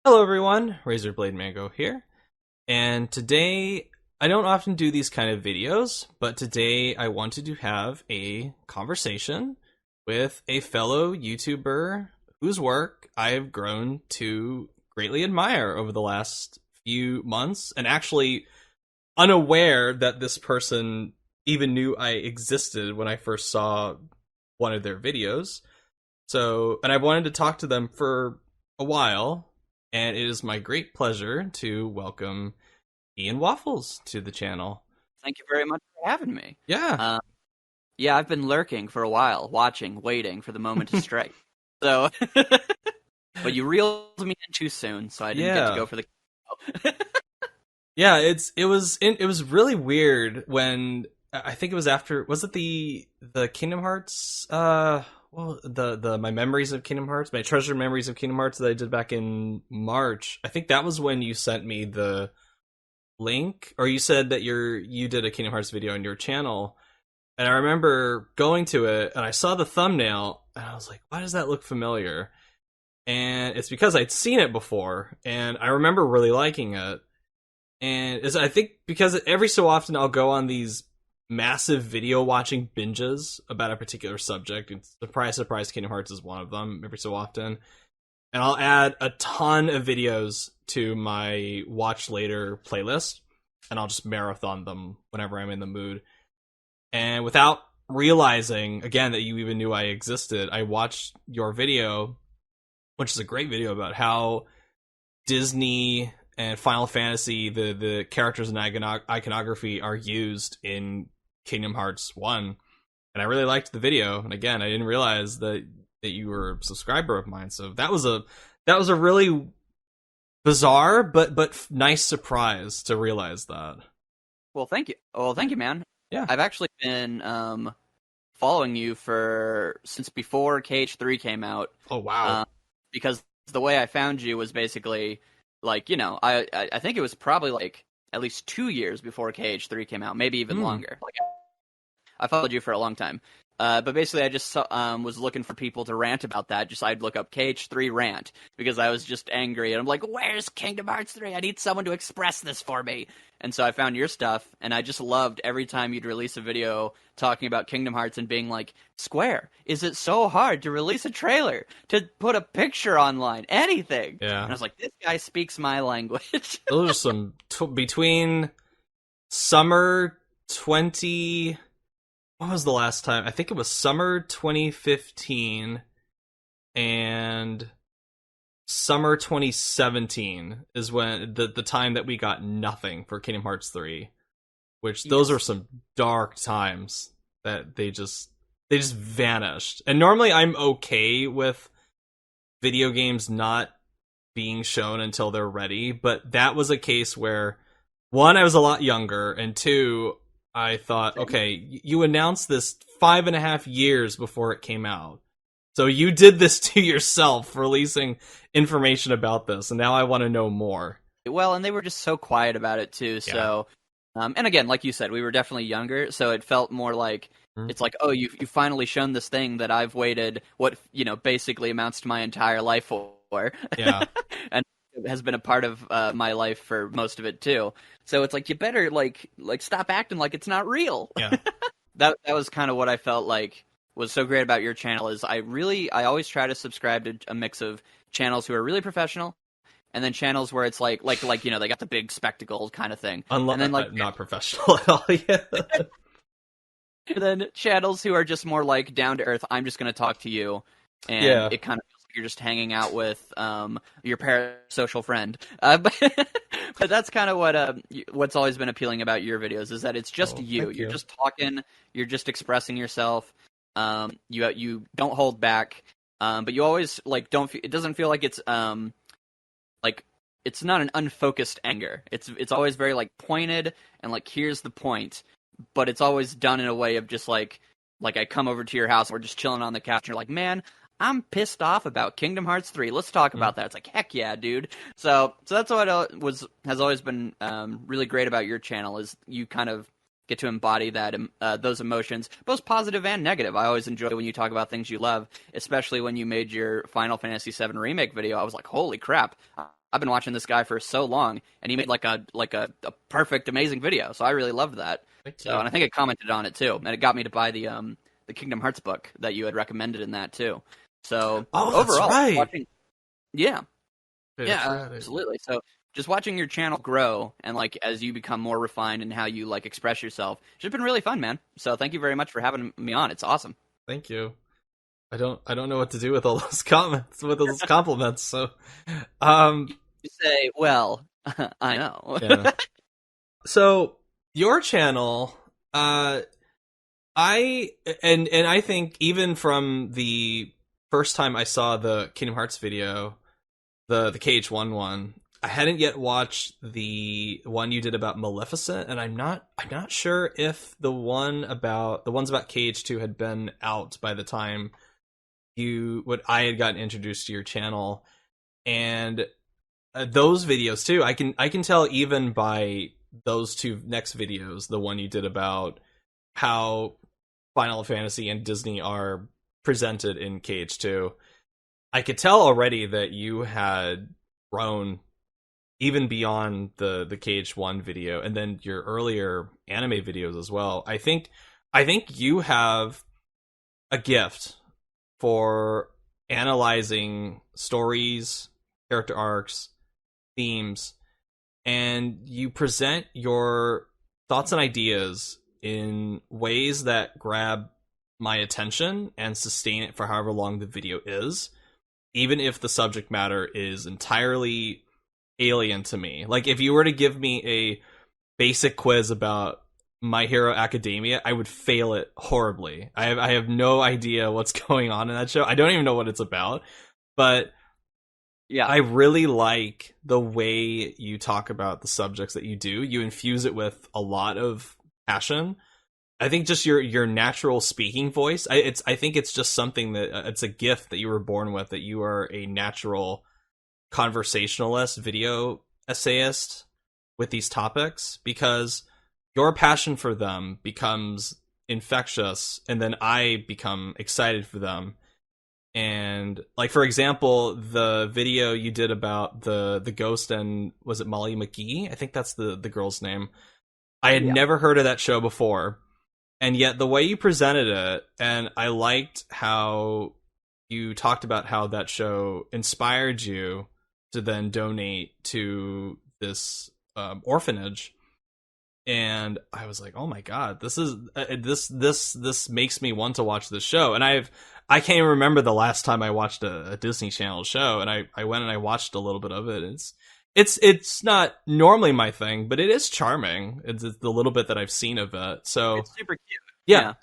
Hello everyone, Razorblade Mango here, and today I don't often do these kind of videos, but today I wanted to have a conversation with a fellow YouTuber whose work I have grown to greatly admire over the last few months, and actually unaware that this person even knew I existed when I first saw one of their videos. And I wanted to talk to them for a while, and it is my great pleasure to welcome IanWaffles to the channel. Thank you very much for having me. Yeah. Uh, yeah, I've been lurking for a while, watching, waiting for the moment to strike. So, but you reeled me in too soon, so I didn't get to Yeah. go for the. Yeah, it was really weird when I think it was after, was it the Kingdom Hearts well, the my memories of Kingdom Hearts, my treasure memories of Kingdom Hearts that I did back in March. I think that was when you sent me the link, or you said that you did a Kingdom Hearts video on your channel. And I remember going to it and I saw the thumbnail and I was like, why does that look familiar? And it's because I'd seen it before and I remember really liking it. And I think because every so often I'll go on these massive video watching binges about a particular subject. And surprise, surprise, Kingdom Hearts is one of them every so often. And I'll add a ton of videos to my watch later playlist, and I'll just marathon them whenever I'm in the mood. And without realizing, again, that you even knew I existed, I watched your video, which is a great video about how Disney and Final Fantasy, the characters and iconography are used in Kingdom Hearts 1. And I really liked the video. And again, I didn't realize that you were a subscriber of mine. So that was a really bizarre but nice surprise to realize that. Well, thank you. Well, thank you, man. Yeah. I've actually been following you since before KH3 came out. Oh wow. Because the way I found you was basically like, I think it was probably like at least 2 years before KH3 came out, maybe even longer. Like, I followed you for a long time. But basically, I just was looking for people to rant about that. I'd look up KH3 rant because I was just angry. And I'm like, where's Kingdom Hearts 3? I need someone to express this for me. And so I found your stuff, and I just loved every time you'd release a video talking about Kingdom Hearts and being like, Square, is it so hard to release a trailer, to put a picture online, anything? Yeah. And I was like, this guy speaks my language. Those are some between summer 20. What was the last time? I think it was summer 2015 and summer 2017 is when the time that we got nothing for Kingdom Hearts 3, which those are some dark times that they just vanished. And normally I'm okay with video games not being shown until they're ready, but that was a case where, one, I was a lot younger, and two, I thought, okay, you announced this 5.5 years before it came out. So you did this to yourself, releasing information about this, and now I want to know more. Well, and they were just so quiet about it, too, so... and again, like you said, we were definitely younger, so it felt more like, it's like, oh, you've finally shown this thing that I've waited, basically amounts to my entire life for. Yeah. And it has been a part of my life for most of it, too. So it's like, you better, like stop acting like it's not real. Yeah. That was kind of what I felt like was so great about your channel, is I always try to subscribe to a mix of channels who are really professional, and then channels where it's like they got the big spectacle kind of thing. And then not professional at all. Yeah. And then channels who are just more like down to earth. I'm just going to talk to you, and it kind of feels like you're just hanging out with your parasocial friend. But that's kind of what's always been appealing about your videos, is that it's just you. You're just talking. You're just expressing yourself. You don't hold back. But you always don't. It doesn't feel like it's it's not an unfocused anger. It's always very pointed and here's the point, but it's always done in a way of just like I come over to your house, we're just chilling on the couch, and you're like, man, I'm pissed off about Kingdom Hearts 3. Let's talk about that. It's like, heck yeah, dude. So that's what has always been really great about your channel, is you kind of get to embody that those emotions, both positive and negative. I always enjoy when you talk about things you love, especially when you made your Final Fantasy VII Remake video. I was like, holy crap. I've been watching this guy for so long, and he made like a perfect, amazing video. So I really loved that. Thank you. So, and I think I commented on it too, and it got me to buy the Kingdom Hearts book that you had recommended in that too. So overall, that's right. watching, yeah, That's right. absolutely. So just watching your channel grow and like as you become more refined in how you like express yourself, it's just been really fun, man. So thank you very much for having me on. It's awesome. Thank you. I don't know what to do with all those comments, with those compliments. So, You say, well, I know. yeah. So your channel, I think even from the first time I saw the Kingdom Hearts video, the KH1 one, I hadn't yet watched the one you did about Maleficent, and I'm not sure if the ones about KH2 had been out by the time I had gotten introduced to your channel. And those videos too, I can tell even by those two next videos, the one you did about how Final Fantasy and Disney are presented in KH2, I could tell already that you had grown even beyond the KH1 video, and then your earlier anime videos as well. I think you have a gift for analyzing stories, character arcs, themes, and you present your thoughts and ideas in ways that grab my attention and sustain it for however long the video is, even if the subject matter is entirely alien to me. Like, if you were to give me a basic quiz about My Hero Academia, I would fail it horribly. I have no idea what's going on in that show. I don't even know what it's about, but yeah, I really like the way you talk about the subjects that you do. You infuse it with a lot of passion. I think just your natural speaking voice. I think it's just something that it's a gift that you were born with. That you are a natural conversationalist, video essayist with these topics, because your passion for them becomes infectious, and then I become excited for them. And like, for example, the video you did about the ghost, and was it Molly McGee? I think that's the girl's name. I had never heard of that show before, and yet the way you presented it, and I liked how you talked about how that show inspired you to then donate to this orphanage. And I was like, oh my god, this is this makes me want to watch this show. And I can't even remember the last time I watched a Disney Channel show, and I went and I watched a little bit of it. It's not normally my thing, but it is charming. It's the little bit that I've seen of it. So it's super cute. Yeah.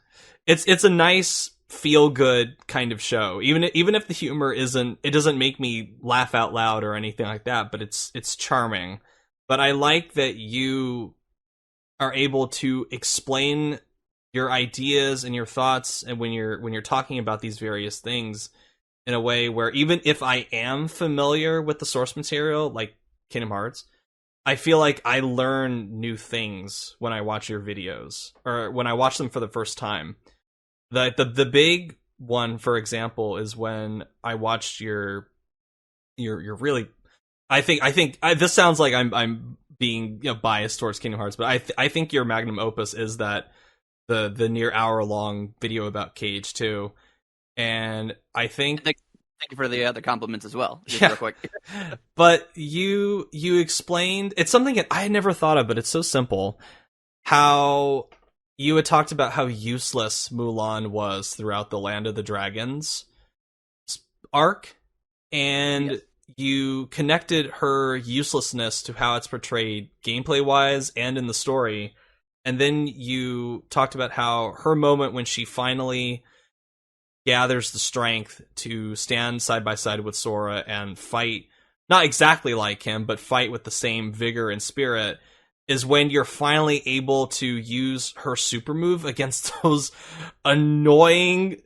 It's a nice feel good kind of show. Even if the humor doesn't make me laugh out loud or anything like that, but it's charming. But I like that you are able to explain your ideas and your thoughts, and when you're talking about these various things in a way where, even if I am familiar with the source material, like Kingdom Hearts, I feel like I learn new things when I watch your videos, or when I watch them for the first time. The big one, for example, is when I watched your really, I think this sounds like I'm being biased towards Kingdom Hearts, but I think your magnum opus is that the near hour long video about KH2, and I think. Thank you for the other compliments as well. Just real quick. But you explained, it's something that I had never thought of, but it's so simple. How you had talked about how useless Mulan was throughout the Land of the Dragons arc, and yes, you connected her uselessness to how it's portrayed gameplay wise and in the story. And then you talked about how her moment when she finally gathers the strength to stand side by side with Sora and fight, not exactly like him, but fight with the same vigor and spirit, is when you're finally able to use her super move against those annoying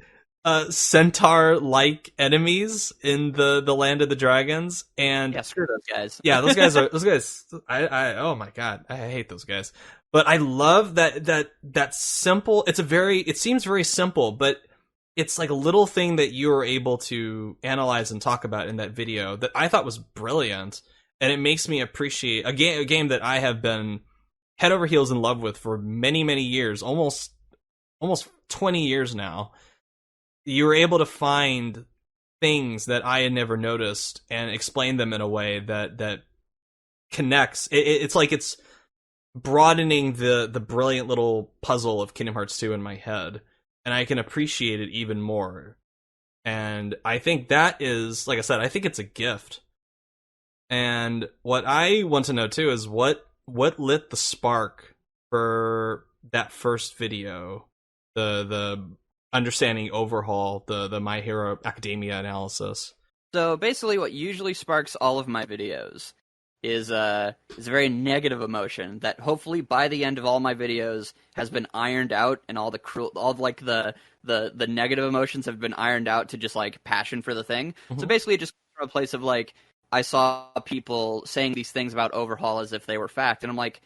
centaur-like enemies in the Land of the Dragons. And yeah, screw those guys. Yeah, those guys. I oh my god, I hate those guys. But I love that simple. It seems very simple, but it's like a little thing that you were able to analyze and talk about in that video that I thought was brilliant. and it makes me appreciate a game that I have been head over heels in love with for many years, almost 20 years now. You were able to find things that I had never noticed and explain them in a way that connects. It's like it's broadening the brilliant little puzzle of Kingdom Hearts 2 in my head, and I can appreciate it even more. And I think that is, like I said, I think it's a gift. And what I want to know too is what lit the spark for that first video, the understanding overhaul, the My Hero Academia analysis. So basically, what usually sparks all of my videos is a very negative emotion that hopefully by the end of all my videos has been ironed out, and all the negative emotions have been ironed out to just like passion for the thing. Mm-hmm. So basically, just from a place of like, I saw people saying these things about overhaul as if they were fact, and I'm like,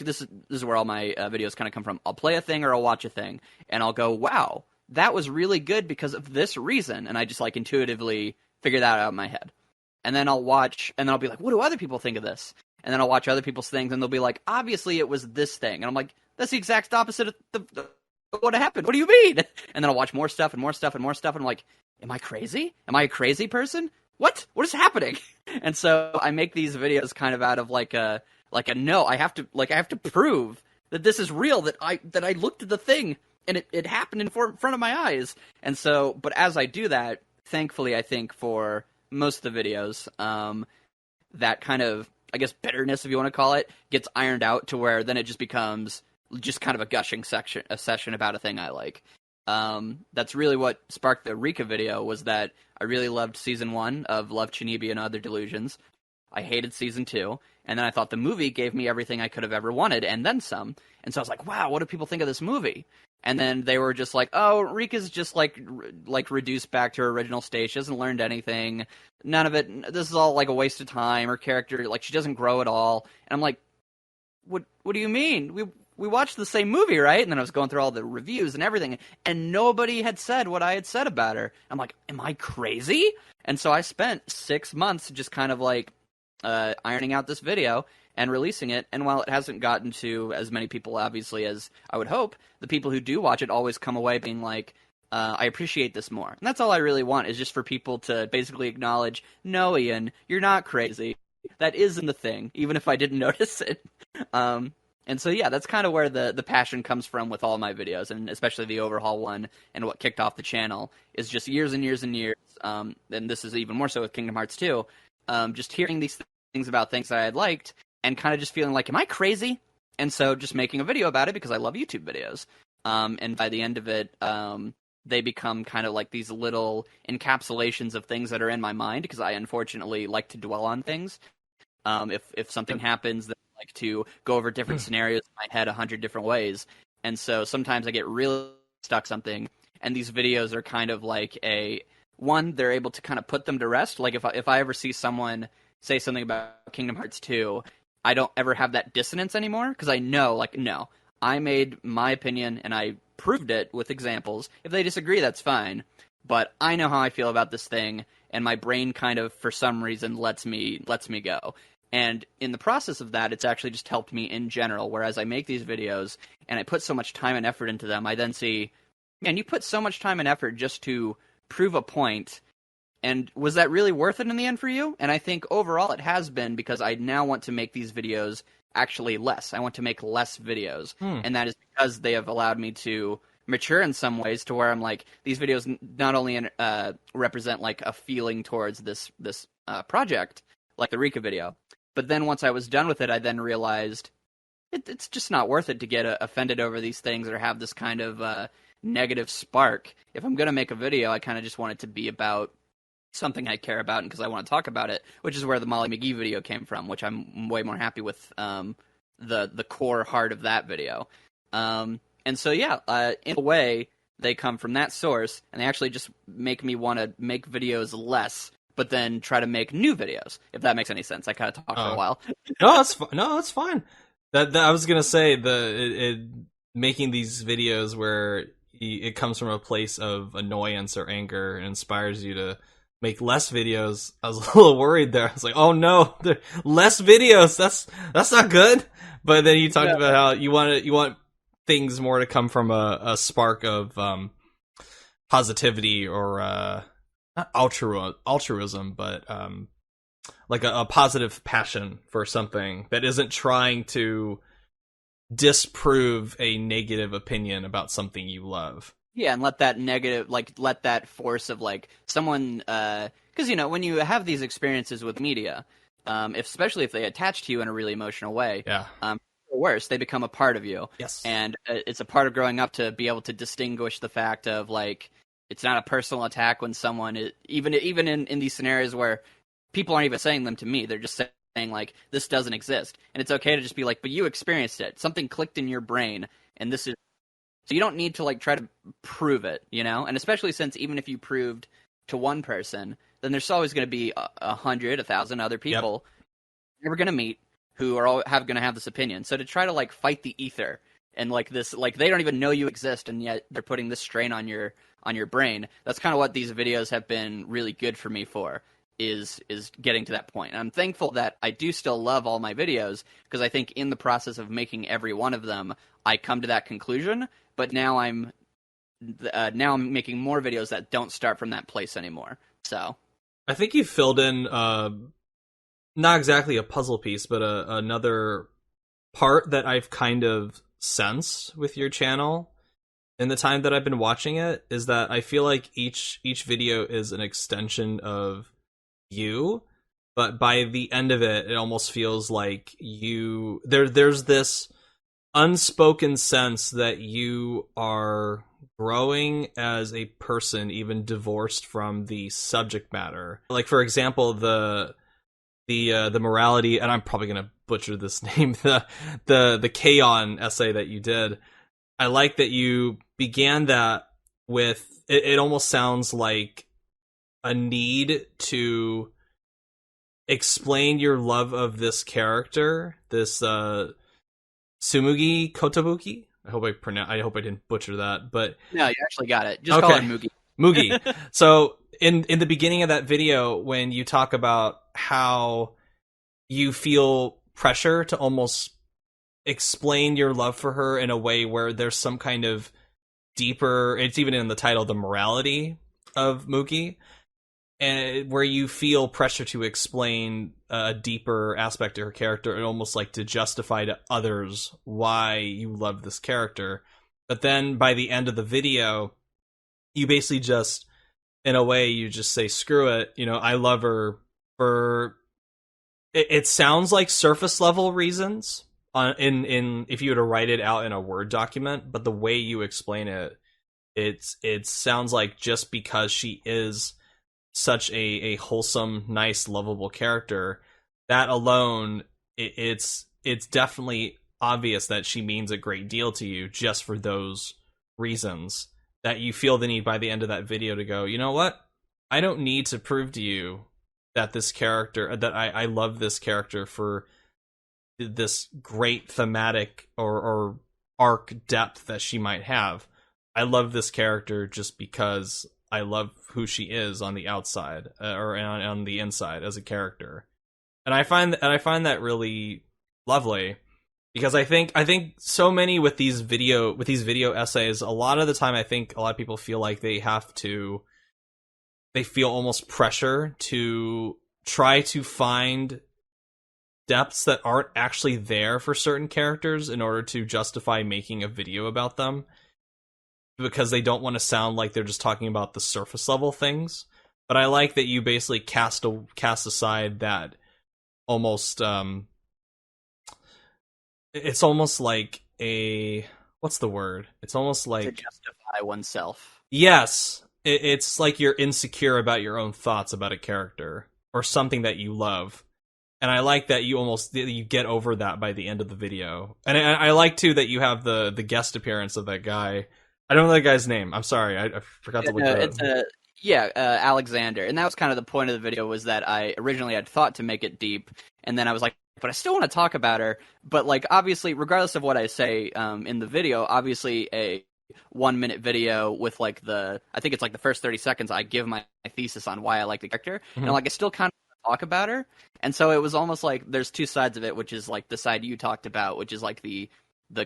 this is where all my videos kind of come from. I'll play a thing or I'll watch a thing, and I'll go, wow, that was really good because of this reason, and I just like intuitively figure that out in my head. And then I'll watch, and then I'll be like, what do other people think of this? And then I'll watch other people's things, and they'll be like, obviously it was this thing. And I'm like, that's the exact opposite of what happened. What do you mean? And then I'll watch more stuff and more stuff and more stuff, and I'm like, am I crazy? Am I a crazy person? What is happening? And so I make these videos kind of out of like a no, I have to prove that this is real, that I looked at the thing and it happened in front of my eyes. And so, but as I do that, thankfully, I think for most of the videos, that kind of, I guess, bitterness, if you want to call it, gets ironed out to where then it just becomes just kind of a gushing session about a thing I like. That's really what sparked the Rika video, was that I really loved Season 1 of Love, Chinibi, and Other Delusions. I hated Season 2, and then I thought the movie gave me everything I could have ever wanted, and then some. And so I was like, wow, what do people think of this movie? And then they were just like, oh, Rika's just like reduced back to her original state. She hasn't learned anything. None of it. This is all like a waste of time. Her character, like, she doesn't grow at all. And I'm like, what do you mean? We watched the same movie, right? And then I was going through all the reviews and everything, and nobody had said what I had said about her. I'm like, am I crazy? And so I spent 6 months just kind of like ironing out this video and releasing it, and while it hasn't gotten to as many people, obviously, as I would hope, the people who do watch it always come away being like, I appreciate this more. And that's all I really want, is just for people to basically acknowledge, no, Ian, you're not crazy. That isn't the thing, even if I didn't notice it. And so, yeah, that's kind of where the passion comes from with all my videos, and especially the overhaul one, and what kicked off the channel, is just years and years and years, and this is even more so with Kingdom Hearts 2, just hearing these things about things that I had liked, and kind of just feeling like, am I crazy? And so just making a video about it because I love YouTube videos. And by the end of it, they become kind of like these little encapsulations of things that are in my mind, because I unfortunately like to dwell on things. If something happens, then I like to go over different scenarios in my head 100 different ways. And so sometimes I get really stuck something, and these videos are kind of like they're able to kind of put them to rest. Like if I ever see someone say something about Kingdom Hearts 2, I don't ever have that dissonance anymore, because I know, like, no, I made my opinion and I proved it with examples. If they disagree, that's fine, but I know how I feel about this thing, and my brain kind of, for some reason, lets me go. And in the process of that, it's actually just helped me in general, whereas I make these videos and I put so much time and effort into them, I then see, man, you put so much time and effort just to prove a point, and was that really worth it in the end for you? And I think overall it has been, because I now want to make these videos actually less. I want to make less videos. And that is because they have allowed me to mature in some ways, to where I'm like, these videos not only represent like a feeling towards this project, like the Rika video, but then once I was done with it, I then realized it's just not worth it to get offended over these things or have this kind of negative spark. If I'm going to make a video, I kind of just want it to be about something I care about, and because I want to talk about it, which is where the Molly McGee video came from, which I'm way more happy with the core heart of that video. And so, yeah, in a way, they come from that source, and they actually just make me want to make videos less, but then try to make new videos, if that makes any sense. I kind of talked for a while. No, that's fine. That I was gonna say, making these videos where it comes from a place of annoyance or anger and inspires you to make less videos, I was a little worried there. I was like, oh no, less videos. That's not good. But then you talked about how you want things more to come from a spark of positivity or not altruism, but like a positive passion for something that isn't trying to disprove a negative opinion about something you love. Yeah, and let that negative, like, let that force of, like, someone, because, you know, when you have these experiences with media, especially if they attach to you in a really emotional way, Yeah. Or worse, they become a part of you. Yes. And it's a part of growing up to be able to distinguish the fact of, like, it's not a personal attack when someone, even in these scenarios where people aren't even saying them to me, they're just saying, like, this doesn't exist. And it's okay to just be like, but you experienced it. Something clicked in your brain, and this is... So you don't need to, like, try to prove it, you know? And especially since even if you proved to one person, then there's always going to be 100, 1,000 other people you're never going to meet who are all going to have this opinion. So to try to, like, fight the ether and, like, this, like, they don't even know you exist, and yet they're putting this strain on your brain. That's kind of what these videos have been really good for me for, is getting to that point. And I'm thankful that I do still love all my videos, because I think in the process of making every one of them, I come to that conclusion. But now I'm making more videos that don't start from that place anymore. So I think you filled in not exactly a puzzle piece, but another part that I've kind of sensed with your channel in the time that I've been watching it, is that I feel like each video is an extension of you, but by the end of it, it almost feels like there's this unspoken sense that you are growing as a person, even divorced from the subject matter. Like, for example, the morality, and I'm probably gonna butcher this name, the Kaon essay that you did. I like that you began that with it almost sounds like a need to explain your love of this character, this Tsumugi Kotobuki. I hope I didn't butcher that, but no, you actually got it. Just call it Mugi. Mugi. So in the beginning of that video, when you talk about how you feel pressure to almost explain your love for her in a way where there's some kind of deeper, it's even in the title, the morality of Mugi, and where you feel pressure to explain a deeper aspect of her character, and almost like to justify to others why you love this character. But then by the end of the video, you basically just, in a way, you just say, screw it, you know, I love her for, it sounds like surface level reasons, in if you were to write it out in a Word document, but the way you explain it, it sounds like just because she is such a wholesome, nice, lovable character, that alone, it's definitely obvious that she means a great deal to you just for those reasons, that you feel the need by the end of that video to go, you know what? I don't need to prove to you that this character, that I love this character for this great thematic or arc depth that she might have. I love this character just because I love who she is on the outside, or on the inside as a character. And I find that really lovely, because I think so many with these video essays, a lot of the time I think a lot of people feel like they feel almost pressure to try to find depths that aren't actually there for certain characters in order to justify making a video about them, because they don't want to sound like they're just talking about the surface level things. But I like that you basically cast aside that almost it's almost like a, what's the word? It's almost like to justify oneself. Yes, it's like you're insecure about your own thoughts about a character or something that you love. And I like that you get over that by the end of the video. And I like too that you have the guest appearance of that guy. I don't know that guy's name. I'm sorry, I forgot to look it up. Alexander. And that was kind of the point of the video, was that I originally had thought to make it deep, and then I was like, but I still want to talk about her. But, like, obviously, regardless of what I say in the video, obviously 1 minute video with like I think it's like the first 30 seconds I give my thesis on why I like the character, and like I still kind of talk about her, and so it was almost like there's two sides of it, which is like the side you talked about, which is like the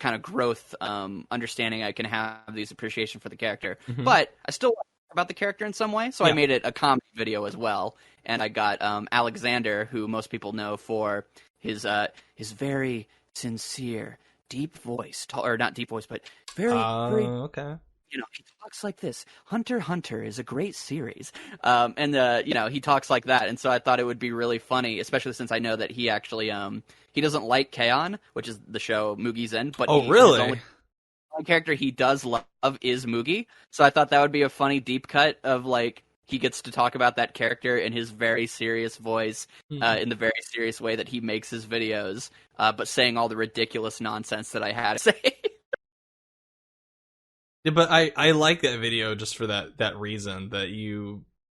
kind of growth, understanding I can have, these appreciation for the character, but I still talk about the character in some way, so I made it a comedy video as well, and I got Alexander, who most people know for his very sincere, deep voice, or not deep voice, but very okay. You know, he talks like this. Hunter x Hunter is a great series, and you know, he talks like that, and so I thought it would be really funny, especially since I know that he actually he doesn't like K-On!, which is the show Mugi's in, but really? His only character he does love is Mugi, so I thought that would be a funny deep cut of like he gets to talk about that character in his very serious voice, in the very serious way that he makes his videos, but saying all the ridiculous nonsense that I had to say. Yeah, but I like that video just for that reason,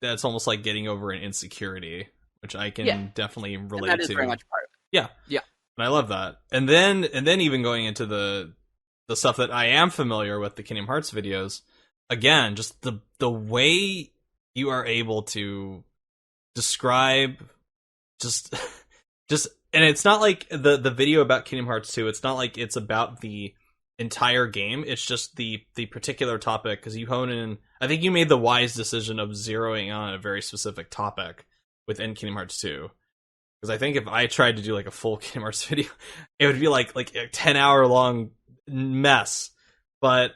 that's almost like getting over an insecurity, which I can definitely relate and that is to. Very much part of it. Yeah. And I love that. And then even going into the stuff that I am familiar with, the Kingdom Hearts videos, again, just the way you are able to describe just and it's not like the video about Kingdom Hearts 2, it's not like it's about the entire game, it's just the particular topic, because you hone in. I think you made the wise decision of zeroing on a very specific topic within Kingdom Hearts 2, because I think if I tried to do like a full Kingdom Hearts video, it would be like a 10-hour long mess. But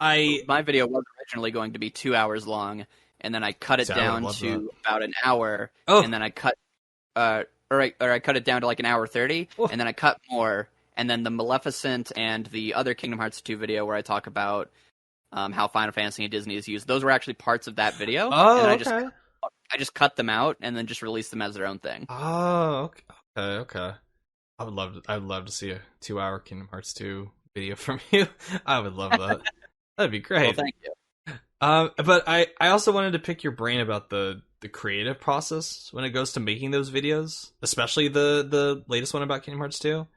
my video was originally going to be 2 hours long, and then I cut it down to about an hour, and then I cut I cut it down to like an hour 30, and then I cut more. And then the Maleficent and the other Kingdom Hearts 2 video where I talk about how Final Fantasy and Disney is used, those were actually parts of that video. Oh, and okay. I just cut them out and then just released them as their own thing. Oh, okay. I would love to see a 2-hour Kingdom Hearts 2 video from you. I would love that. That'd be great. Well, thank you. But I also wanted to pick your brain about the creative process when it goes to making those videos, especially the latest one about Kingdom Hearts 2.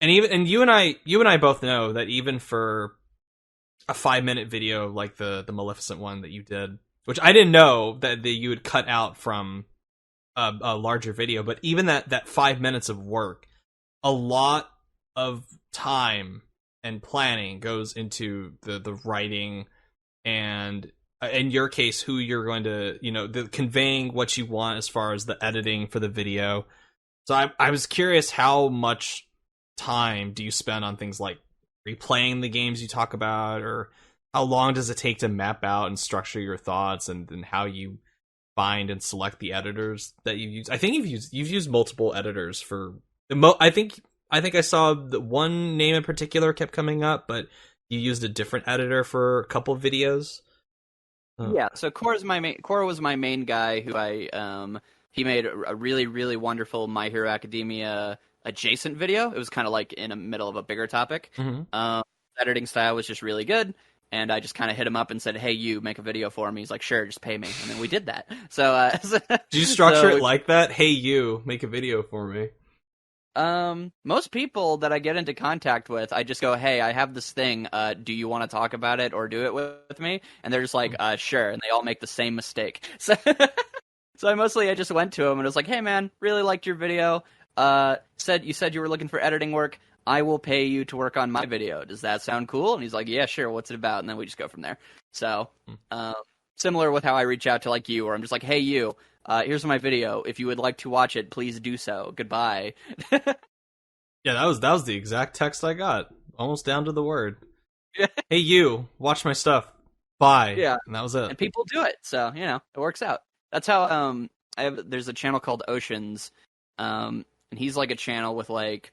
And you and I both know that even for a 5-minute video like the Maleficent one that you did, which I didn't know that you would cut out from a larger video, but even that 5 minutes of work, a lot of time and planning goes into the writing, and in your case, who you're going to, the conveying what you want as far as the editing for the video. So I was curious, how much time do you spend on things like replaying the games you talk about, or how long does it take to map out and structure your thoughts, and how you find and select the editors that you use? I think you've used multiple editors for I think I saw the one name in particular kept coming up, but you used a different editor for a couple of videos. Yeah, so Cora was my main guy, who he made a really, really wonderful My Hero Academia adjacent video. It was kind of like in the middle of a bigger topic. Editing style was just really good, and I just kind of hit him up and said, "Hey, you make a video for me." He's like, "Sure, just pay me," and then we did that. So, do you structure it like that? Hey, you make a video for me. Most people that I get into contact with, I just go, "Hey, I have this thing. Do you want to talk about it or do it with me?" And they're just like, "Sure," and they all make the same mistake. So, I just went to him and was like, "Hey, man, really liked your video. You said you were looking for editing work. I will pay you to work on my video. Does that sound cool?" And he's like, "Yeah, sure. What's it about?" And then we just go from there. So, similar with how I reach out to like you, or I'm just like, "Hey, you, here's my video. If you would like to watch it, please do so. Goodbye." Yeah, that was the exact text I got, almost down to the word. Hey, you, watch my stuff. Bye. Yeah, and that was it. And people do it, so it works out. That's how there's a channel called Oceans, and he's like a channel with like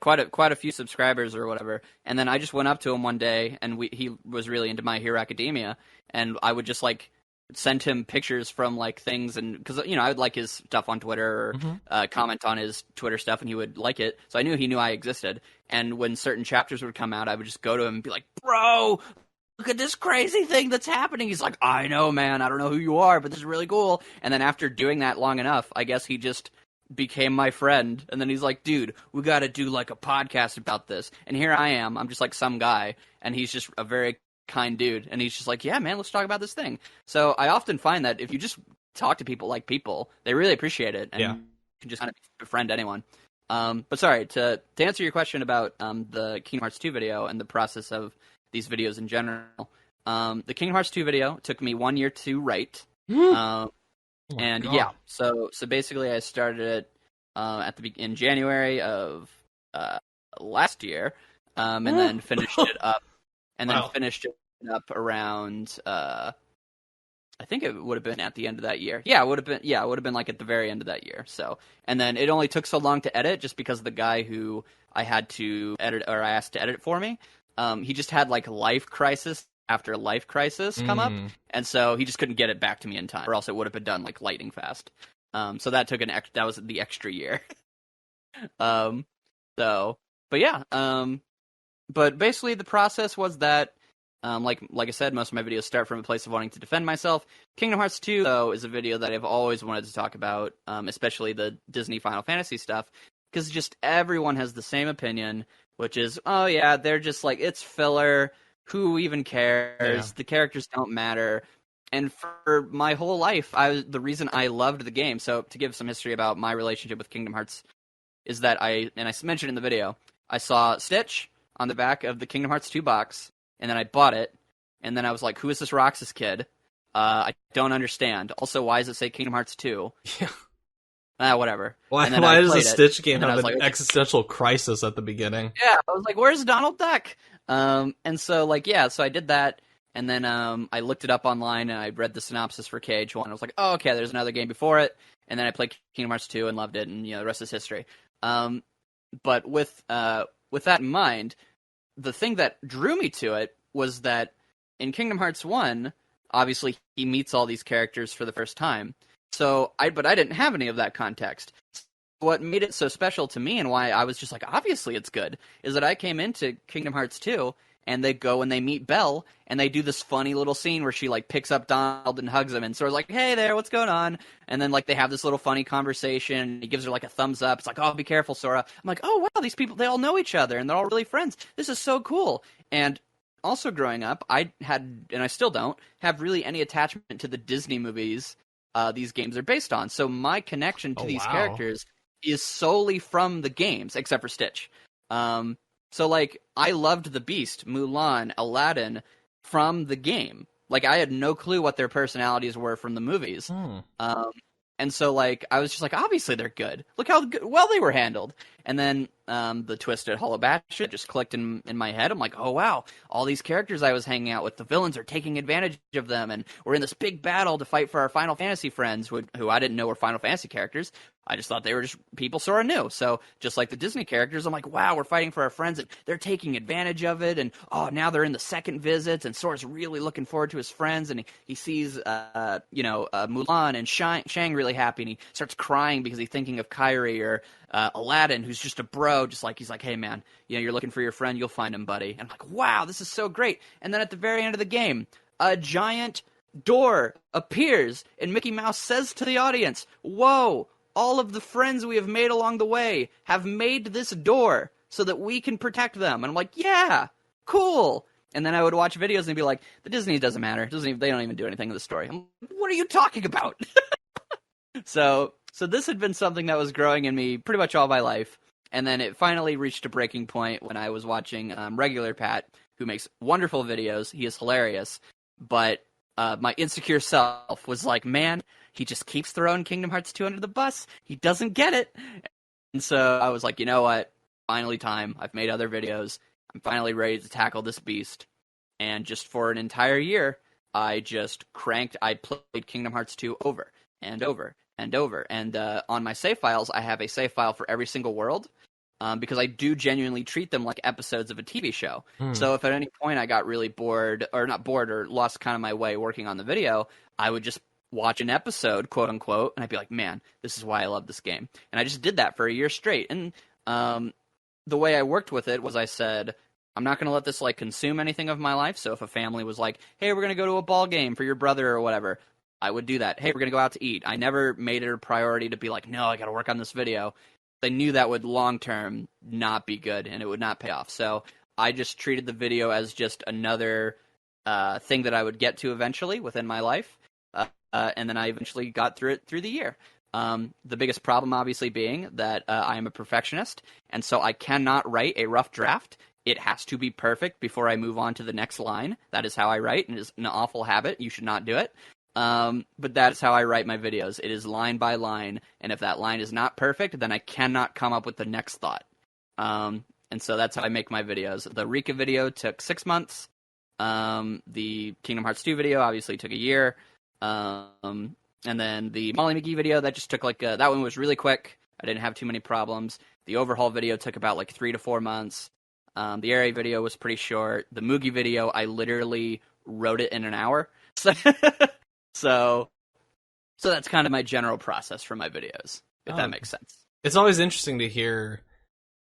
quite a few subscribers or whatever. And then I just went up to him one day, and he was really into My Hero Academia, and I would just like send him pictures from like things, and because I would like his stuff on Twitter, or comment on his Twitter stuff, and he would like it, so I knew he knew I existed. And when certain chapters would come out, I would just go to him and be like, "Bro, look at this crazy thing that's happening." He's like, "I know, man, I don't know who you are, but this is really cool." And then after doing that long enough, I guess he just became my friend. And then he's like, dude, we got to do like a podcast about this. And here I am. I'm just like some guy. And he's just a very kind dude. And he's just like, yeah, man, let's talk about this thing. So I often find that if you just talk to people like people, they really appreciate it. And you can just kind of befriend anyone. But sorry, to answer your question about the Kingdom Hearts 2 video and the process of these videos in general, the Kingdom Hearts 2 video took me 1 year to write. And God. yeah, so basically I started it in January of last year, and then finished it up, around I think it would have been at the end of that year. Yeah, it would have been like at the very end of that year. So, and then it only took so long to edit just because the guy who I had to edit, or I asked to edit it for me, he just had like life crisis after life crisis come up, and so he just couldn't get it back to me in time, or else it would have been done like lightning fast. So that took that was the extra year. But yeah, but basically the process was that, like I said, most of my videos start from a place of wanting to defend myself. Kingdom Hearts 2, though, is a video that I've always wanted to talk about, especially the Disney Final Fantasy stuff, because just everyone has the same opinion, which is, oh yeah, they're just like, it's filler. Who even cares? The characters don't matter. And for my whole life, the reason I loved the game, so to give some history about my relationship with Kingdom Hearts, is that I mentioned in the video, I saw Stitch on the back of the Kingdom Hearts 2 box, and then I bought it, and then I was like, who is this Roxas kid? I don't understand. Also, why does it say Kingdom Hearts 2? Yeah. Whatever. Why does a Stitch game have an existential crisis at the beginning? Yeah, I was like, where's Donald Duck? And so, like, yeah, so I did that, and then I looked it up online, and I read the synopsis for KH1, and I was like, oh, okay, there's another game before it, and then I played Kingdom Hearts 2 and loved it, and, the rest is history. But with that in mind, the thing that drew me to it was that in Kingdom Hearts 1, obviously, he meets all these characters for the first time, but I didn't have any of that context. What made it so special to me and why I was just like, obviously it's good, is that I came into Kingdom Hearts 2, and they go and they meet Belle, and they do this funny little scene where she, like, picks up Donald and hugs him, and Sora's like, hey there, what's going on? And then, like, they have this little funny conversation, and he gives her, like, a thumbs up. It's like, oh, be careful, Sora. I'm like, oh, wow, these people, they all know each other, and they're all really friends. This is so cool. And also growing up, I had, and I still don't, have really any attachment to the Disney movies these games are based on. So my connection to these characters is solely from the games, except for Stitch. So, like, I loved the Beast, Mulan, Aladdin from the game. Like, I had no clue what their personalities were from the movies. And so, like, I was just like, obviously they're good. Look how well they were handled. And then the Twisted Hollow Bastion just clicked in my head. I'm like, oh, wow, all these characters I was hanging out with, the villains are taking advantage of them. And we're in this big battle to fight for our Final Fantasy friends, who I didn't know were Final Fantasy characters. I just thought they were just people Sora knew. So just like the Disney characters, I'm like, wow, we're fighting for our friends, and they're taking advantage of it. And, oh, now they're in the second visit, and Sora's really looking forward to his friends. And he sees, Mulan and Shang really happy, and he starts crying because he's thinking of Kairi, or Aladdin, who's just a bro, just like, he's like, hey, man, you're looking for your friend, you'll find him, buddy. And I'm like, wow, this is so great. And then at the very end of the game, a giant door appears, and Mickey Mouse says to the audience, whoa, all of the friends we have made along the way have made this door so that we can protect them. And I'm like, yeah, cool. And then I would watch videos and be like, the Disney doesn't matter. They don't even do anything in the story. I'm like, what are you talking about? So this had been something that was growing in me pretty much all my life. And then it finally reached a breaking point when I was watching Regular Pat, who makes wonderful videos. He is hilarious. But my insecure self was like, man, he just keeps throwing Kingdom Hearts 2 under the bus. He doesn't get it. And so I was like, you know what? Finally time. I've made other videos. I'm finally ready to tackle this beast. And just for an entire year, I played Kingdom Hearts 2 over and over and over. And on my save files, I have a save file for every single world. Because I do genuinely treat them like episodes of a TV show. So if at any point I got really bored, or not bored, or lost kind of my way working on the video, I would just watch an episode, quote unquote, and I'd be like, man, this is why I love this game. And I just did that for a year straight. And the way I worked with it was I said, I'm not going to let this like consume anything of my life. So if a family was like, hey, we're going to go to a ball game for your brother or whatever, I would do that. Hey, we're going to go out to eat. I never made it a priority to be like, no, I got to work on this video. I knew that would long term not be good and it would not pay off. So I just treated the video as just another thing that I would get to eventually within my life. And then I eventually got through it through the year. The biggest problem obviously being that I am a perfectionist, and so I cannot write a rough draft. It has to be perfect before I move on to the next line. That is how I write, and it is an awful habit. You should not do it. But that is how I write my videos. It is line by line, and if that line is not perfect, then I cannot come up with the next thought. And so that's how I make my videos. The Rika video took 6 months. The Kingdom Hearts 2 video obviously took a year. And then the Molly McGee video, that just took that one was really quick. I didn't have too many problems. The overhaul video took about 3 to 4 months. The Airy video was pretty short. The Moogie video, I literally wrote it in an hour. So that's kind of my general process for my videos, if that makes sense. It's always interesting to hear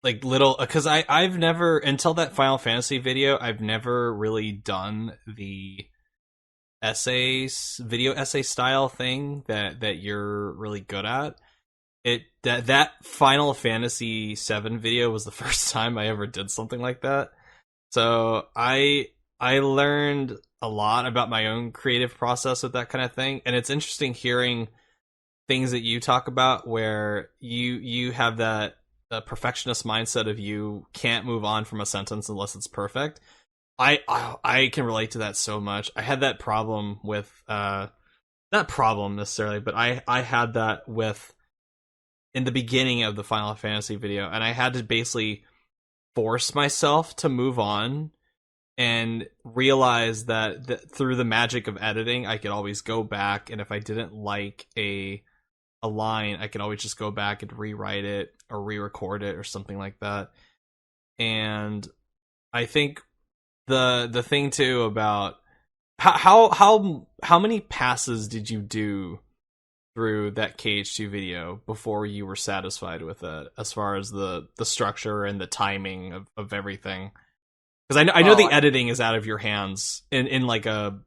little, because I've never, until that Final Fantasy video, I've never really done the video essay style thing that you're really good at. That Final Fantasy 7 video was the first time I ever did something like that. So I learned a lot about my own creative process with that kind of thing, and it's interesting hearing things that you talk about where you have that perfectionist mindset of you can't move on from a sentence unless it's perfect. I can relate to that so much. I had that problem with not problem necessarily, but I had that with in the beginning of the Final Fantasy video, and I had to basically force myself to move on and realize that through the magic of editing, I could always go back, and if I didn't like a line, I could always just go back and rewrite it or re-record it or something like that. And I think the thing too about how many passes did you do through that KH2 video before you were satisfied with it, as far as the structure and the timing of everything? Because I know the editing is out of your hands in like a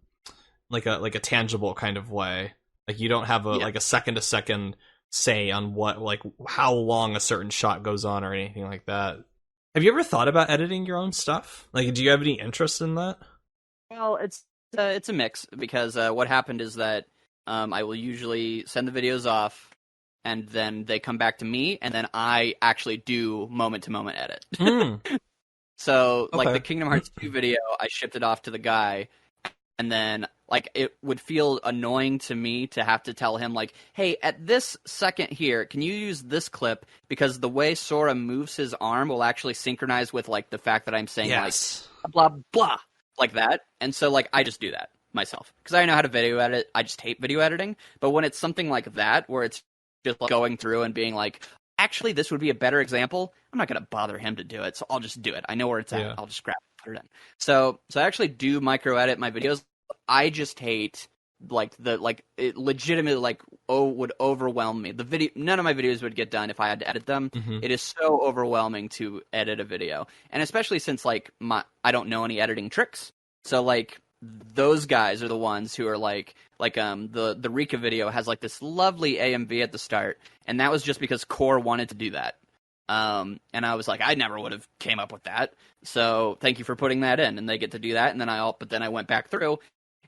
tangible kind of way. Like you don't have a second to second say on how long a certain shot goes on or anything like that. Have you ever thought about editing your own stuff? Do you have any interest in that? Well, it's a mix, because what happened is that I will usually send the videos off, and then they come back to me, and then I actually do moment-to-moment edit. So, the Kingdom Hearts 2 video, I shipped it off to the guy, and then it would feel annoying to me to have to tell him, hey, at this second here, can you use this clip? Because the way Sora moves his arm will actually synchronize with, the fact that I'm saying, blah, blah, like that. And so, I just do that myself. Because I know how to video edit. I just hate video editing. But when it's something like that, where it's just going through and being actually, this would be a better example, I'm not going to bother him to do it, so I'll just do it. I know where it's at. Yeah. I'll just grab it, put it in. So I actually do micro edit my videos. I just hate it legitimately would overwhelm me. The video, none of my videos would get done if I had to edit them. Mm-hmm. It is so overwhelming to edit a video, and especially since I don't know any editing tricks. So those guys are the ones who are the Rika video has this lovely AMV at the start, and that was just because Core wanted to do that. And I was I never would have came up with that. So thank you for putting that in, and they get to do that. And then I went back through,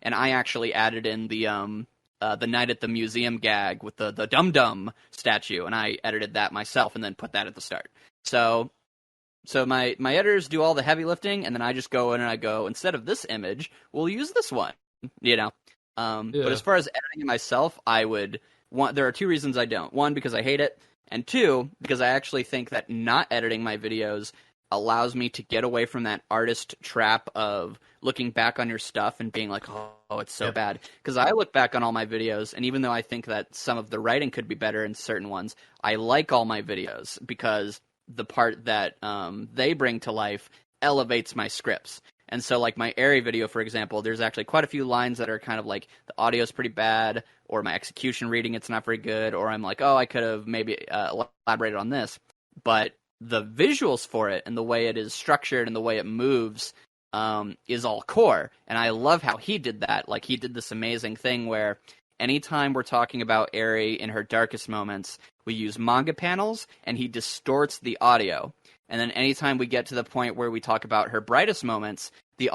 and I actually added in the night at the museum gag with the Dum Dum statue, and I edited that myself and then put that at the start. So my editors do all the heavy lifting, and then I just go in and I go, instead of this image, we'll use this one. Yeah. But as far as editing it myself, there are two reasons I don't. One, because I hate it. And two, because I actually think that not editing my videos allows me to get away from that artist trap of looking back on your stuff and being oh, it's so bad. Because I look back on all my videos, and even though I think that some of the writing could be better in certain ones, I like all my videos because the part that they bring to life elevates my scripts. And so, my Airy video, for example, there's actually quite a few lines that are kind of the audio's pretty bad, or my execution reading, it's not very good, or I'm oh, I could have maybe elaborated on this. But the visuals for it and the way it is structured and the way it moves is all Core. And I love how he did that. He did this amazing thing where anytime we're talking about Eri in her darkest moments, we use manga panels, and he distorts the audio. And then anytime we get to the point where we talk about her brightest moments, the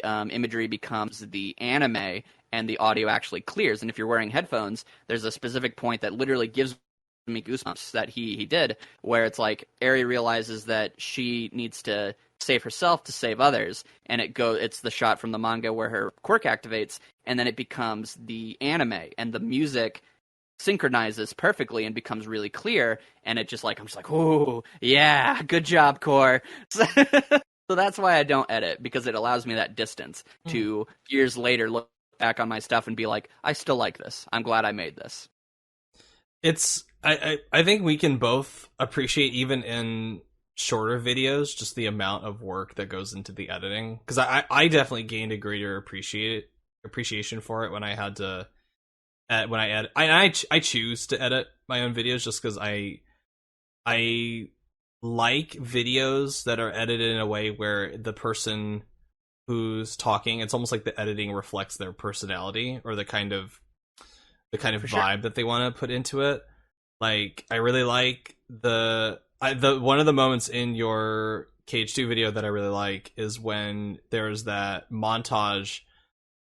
imagery becomes the anime, and the audio actually clears. And if you're wearing headphones, there's a specific point that literally gives me goosebumps that he did, where it's like Eri realizes that she needs to save herself to save others, and it's the shot from the manga where her quirk activates, and then it becomes the anime, and the music synchronizes perfectly and becomes really clear, and I'm just like, oh yeah, good job, Core. So that's why I don't edit, because it allows me that distance to years later look back on my stuff and be like, I still like this. I'm glad I made this. I think we can both appreciate, even in shorter videos, just the amount of work that goes into the editing, because I definitely gained a greater appreciation for it when I had to when I edit. I choose to edit my own videos just because I like videos that are edited in a way where the person who's talking, it's almost like the editing reflects their personality or the kind of vibe that they want to put into it. Like, I really like the one of the moments in your KH2 video that I really like is when there's that montage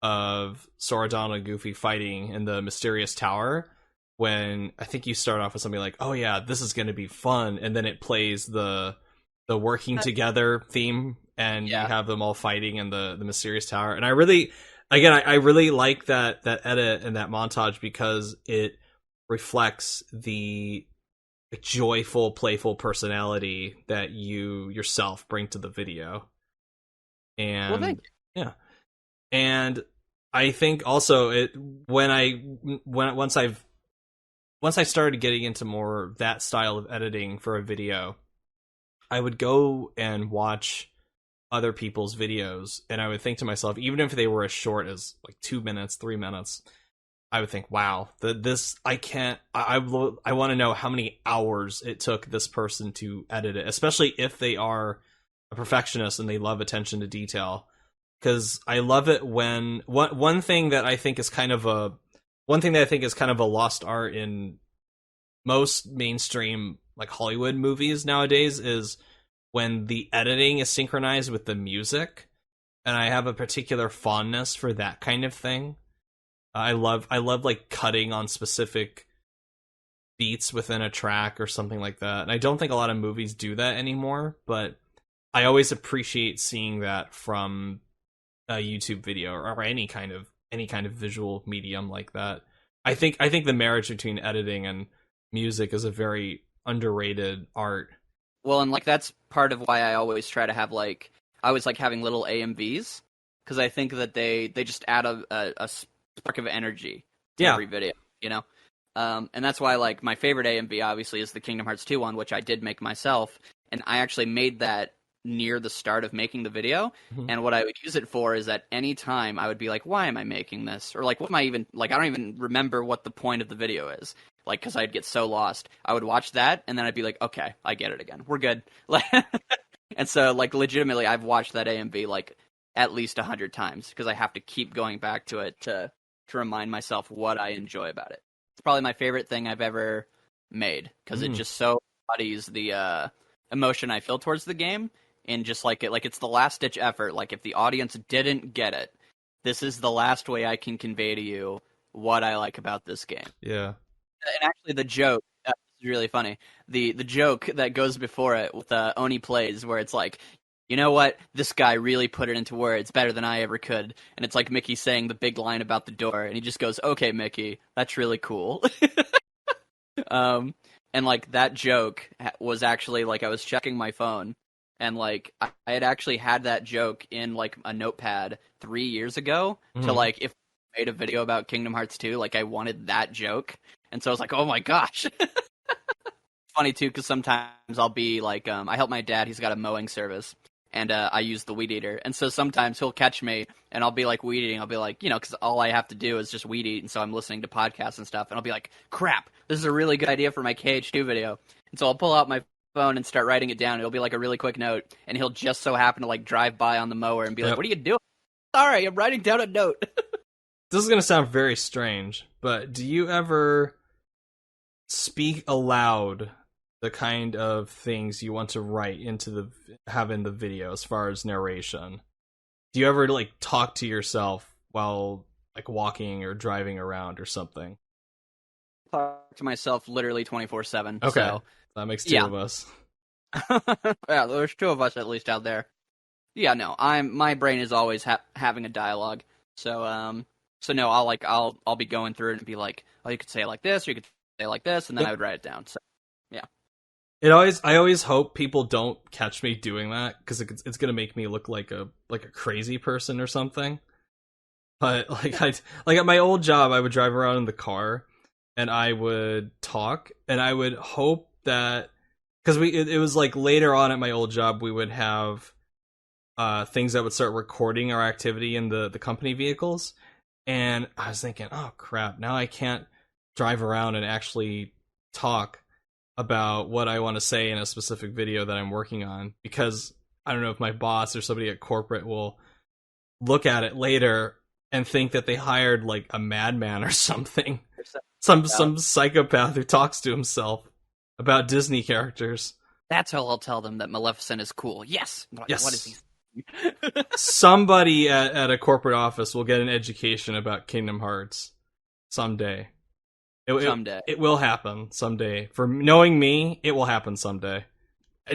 of Sora, Donald, and Goofy fighting in the mysterious tower, when I think you start off with something like, oh yeah, this is going to be fun, and then it plays the working together theme, and you have them all fighting in the mysterious tower. And I really like that edit and that montage, because it reflects the joyful, playful personality that you yourself bring to the video. And well, thank you. Yeah. And I think also once I started getting into more that style of editing for a video, I would go and watch other people's videos, and I would think to myself, even if they were as short as like 2 minutes, 3 minutes, I would think, wow, I want to know how many hours it took this person to edit it, especially if they are a perfectionist and they love attention to detail. Because I love it when one thing that I think is kind of a lost art in most mainstream like Hollywood movies nowadays is when the editing is synchronized with the music, and I have a particular fondness for that kind of thing. I love like cutting on specific beats within a track or something like that. And I don't think a lot of movies do that anymore, but I always appreciate seeing that from a YouTube video or any kind of visual medium like that. I think the marriage between editing and music is a very underrated art. Well, and like that's part of why I always try to have like I always like having little AMVs, because I think that they just add a spark of energy to every video, you know? And that's why like my favorite AMV obviously is the Kingdom Hearts 2 one, which I did make myself, and I actually made that near the start of making the video. And what I would use it for is at any time I would be like, why am I making this? Or like, what am I even, like, I don't even remember what the point of the video is. Like, because I'd get so lost. I would watch that, and then I'd be like, okay, I get it again. We're good. And so, like, legitimately, I've watched that AMV, like, at least 100 times, because I have to keep going back to it to remind myself what I enjoy about it. It's probably my favorite thing I've ever made, because it just so embodies the emotion I feel towards the game. And just like it's the last ditch effort. Like, if the audience didn't get it, this is the last way I can convey to you what I like about this game. Yeah. And actually, the joke is really funny. The joke that goes before it with Oni Plays, where it's like, you know what? This guy really put it into words better than I ever could. And it's like Mickey saying the big line about the door, and he just goes, "Okay, Mickey, that's really cool." And like that joke was actually like I was checking my phone. And, like, I had actually had that joke in, like, a notepad 3 years ago to, like, if I made a video about Kingdom Hearts 2, like, I wanted that joke. And so I was like, oh, my gosh. Funny, too, because sometimes I'll be, like, I help my dad. He's got a mowing service. And I use the weed eater. And so sometimes he'll catch me, and I'll be, like, weed eating. I'll be like, you know, because all I have to do is just weed eat. And so I'm listening to podcasts and stuff. And I'll be like, crap, this is a really good idea for my KH2 video. And so I'll pull out my phone and start writing it down. It'll be like a really quick note, and he'll just so happen to like drive by on the mower and be like, "What are you doing?" Sorry, I'm writing down a note. this is gonna sound very strange, but do you ever speak aloud the kind of things you want to write into have in the video as far as narration? Do you ever like talk to yourself while like walking or driving around or something? Talk to myself literally 24/7. Okay, So that makes two of us. yeah, there's two of us at least out there. Yeah, no, my brain is always having a dialogue. So no, I'll be going through it and be like, oh, you could say it like this, or you could say it like this, and then I would write it down. So yeah, I always hope people don't catch me doing that because it's gonna make me look like a crazy person or something. But like at my old job, I would drive around in the car and I would talk, and I would hope that because it was like later on at my old job we would have things that would start recording our activity in the company vehicles, and I was thinking, oh crap, now I can't drive around and actually talk about what I want to say in a specific video that I'm working on, because I don't know if my boss or somebody at corporate will look at it later and think that they hired like a madman or something. Some psychopath who talks to himself about Disney characters. That's how I'll tell them that Maleficent is cool. Yes. Yes. What is he? Somebody at a corporate office will get an education about Kingdom Hearts someday. It will happen someday. For knowing me, it will happen someday.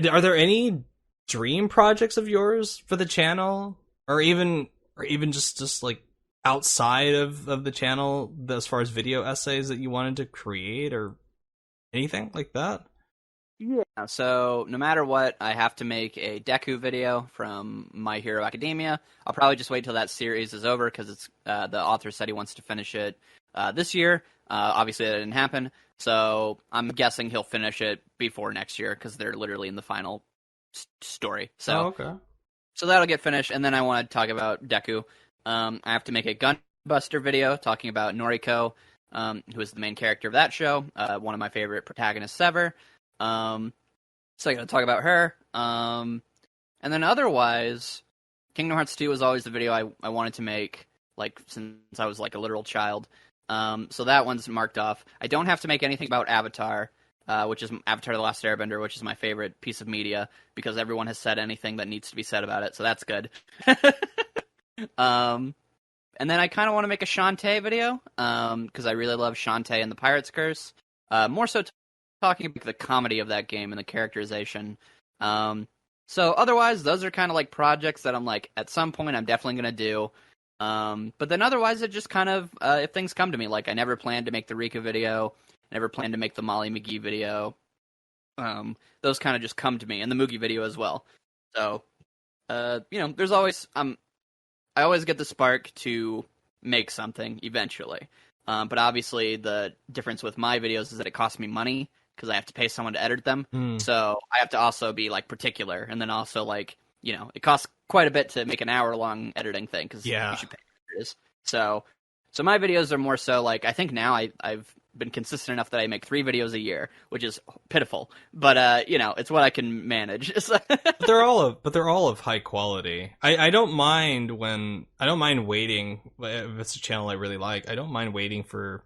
Are there any dream projects of yours for the channel, or even just like outside of the channel, as far as video essays that you wanted to create or anything like that? Yeah, so no matter what, I have to make a Deku video from My Hero Academia. I'll probably just wait till that series is over because it's the author said he wants to finish it this year. Obviously, that didn't happen, so I'm guessing he'll finish it before next year because they're literally in the final story. So, okay. So that'll get finished, and then I want to talk about Deku. I have to make a Gunbuster video talking about Noriko, who is the main character of that show, one of my favorite protagonists ever. So I'm going to talk about her. And then otherwise, Kingdom Hearts 2 was always the video I wanted to make, like, since I was, like, a literal child. So that one's marked off. I don't have to make anything about Avatar, which is Avatar: The Last Airbender, which is my favorite piece of media, because everyone has said anything that needs to be said about it, so that's good. And then I kind of want to make a Shantae video, because I really love Shantae and the Pirate's Curse. More so talking about the comedy of that game and the characterization. So otherwise, those are kind of like projects that I'm like, at some point I'm definitely going to do. But then otherwise, it just kind of, if things come to me, like I never planned to make the Rika video, never planned to make the Molly McGee video. Those kind of just come to me, and the Moogie video as well. So, there's always, I always get the spark to make something eventually. But obviously the difference with my videos is that it costs me money because I have to pay someone to edit them. So I have to also be like particular, and then also like, it costs quite a bit to make an hour-long editing thing because you should pay editors. So my videos are more so like, I think now I've been consistent enough that I make 3 videos a year, which is pitiful. But it's what I can manage. But they're all of high quality. I don't mind waiting if it's a channel I really like. I don't mind waiting for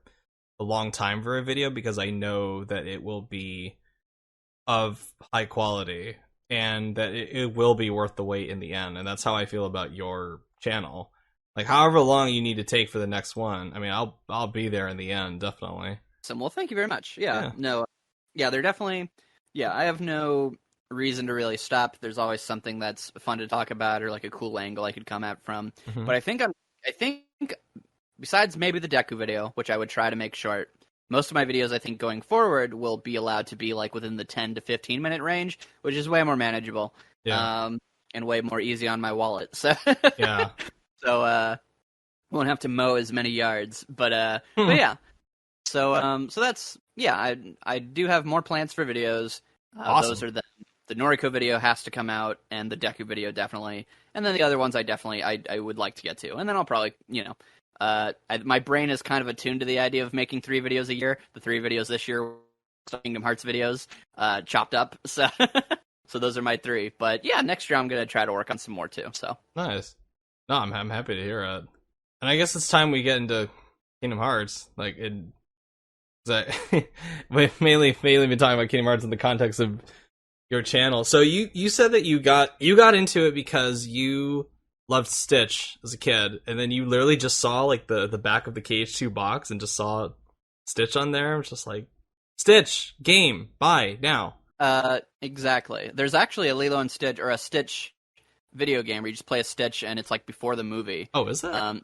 a long time for a video because I know that it will be of high quality and that it will be worth the wait in the end. And that's how I feel about your channel. Like, however long you need to take for the next one, I mean, I'll be there in the end, definitely. So, well, thank you very much. They're definitely. Yeah, I have no reason to really stop. There's always something that's fun to talk about or like a cool angle I could come at from. Mm-hmm. But I think besides maybe the Deku video, which I would try to make short, most of my videos I think going forward will be allowed to be like within the 10 to 15 minute range, which is way more manageable. Yeah. And way more easy on my wallet. So yeah. So won't have to mow as many yards. But yeah. So that's I do have more plans for videos. Awesome. Those are the Noriko video has to come out, and the Deku video definitely, and then the other ones I would like to get to, and then I'll probably my brain is kind of attuned to the idea of making 3 videos a year. The 3 videos this year, Kingdom Hearts videos, chopped up. So so those are my 3. But yeah, next year I'm gonna try to work on some more too. So nice. No, I'm happy to hear it. And I guess it's time we get into Kingdom Hearts. Like, we've mainly been talking about Kingdom Hearts in the context of your channel. So you said that you got into it because you loved Stitch as a kid, and then you literally just saw like the back of the KH2 box and just saw Stitch on there. It was just like, Stitch game, buy now. Exactly. There's actually a Lilo and Stitch, or a Stitch video game where you just play a Stitch and it's like before the movie. Oh, is that?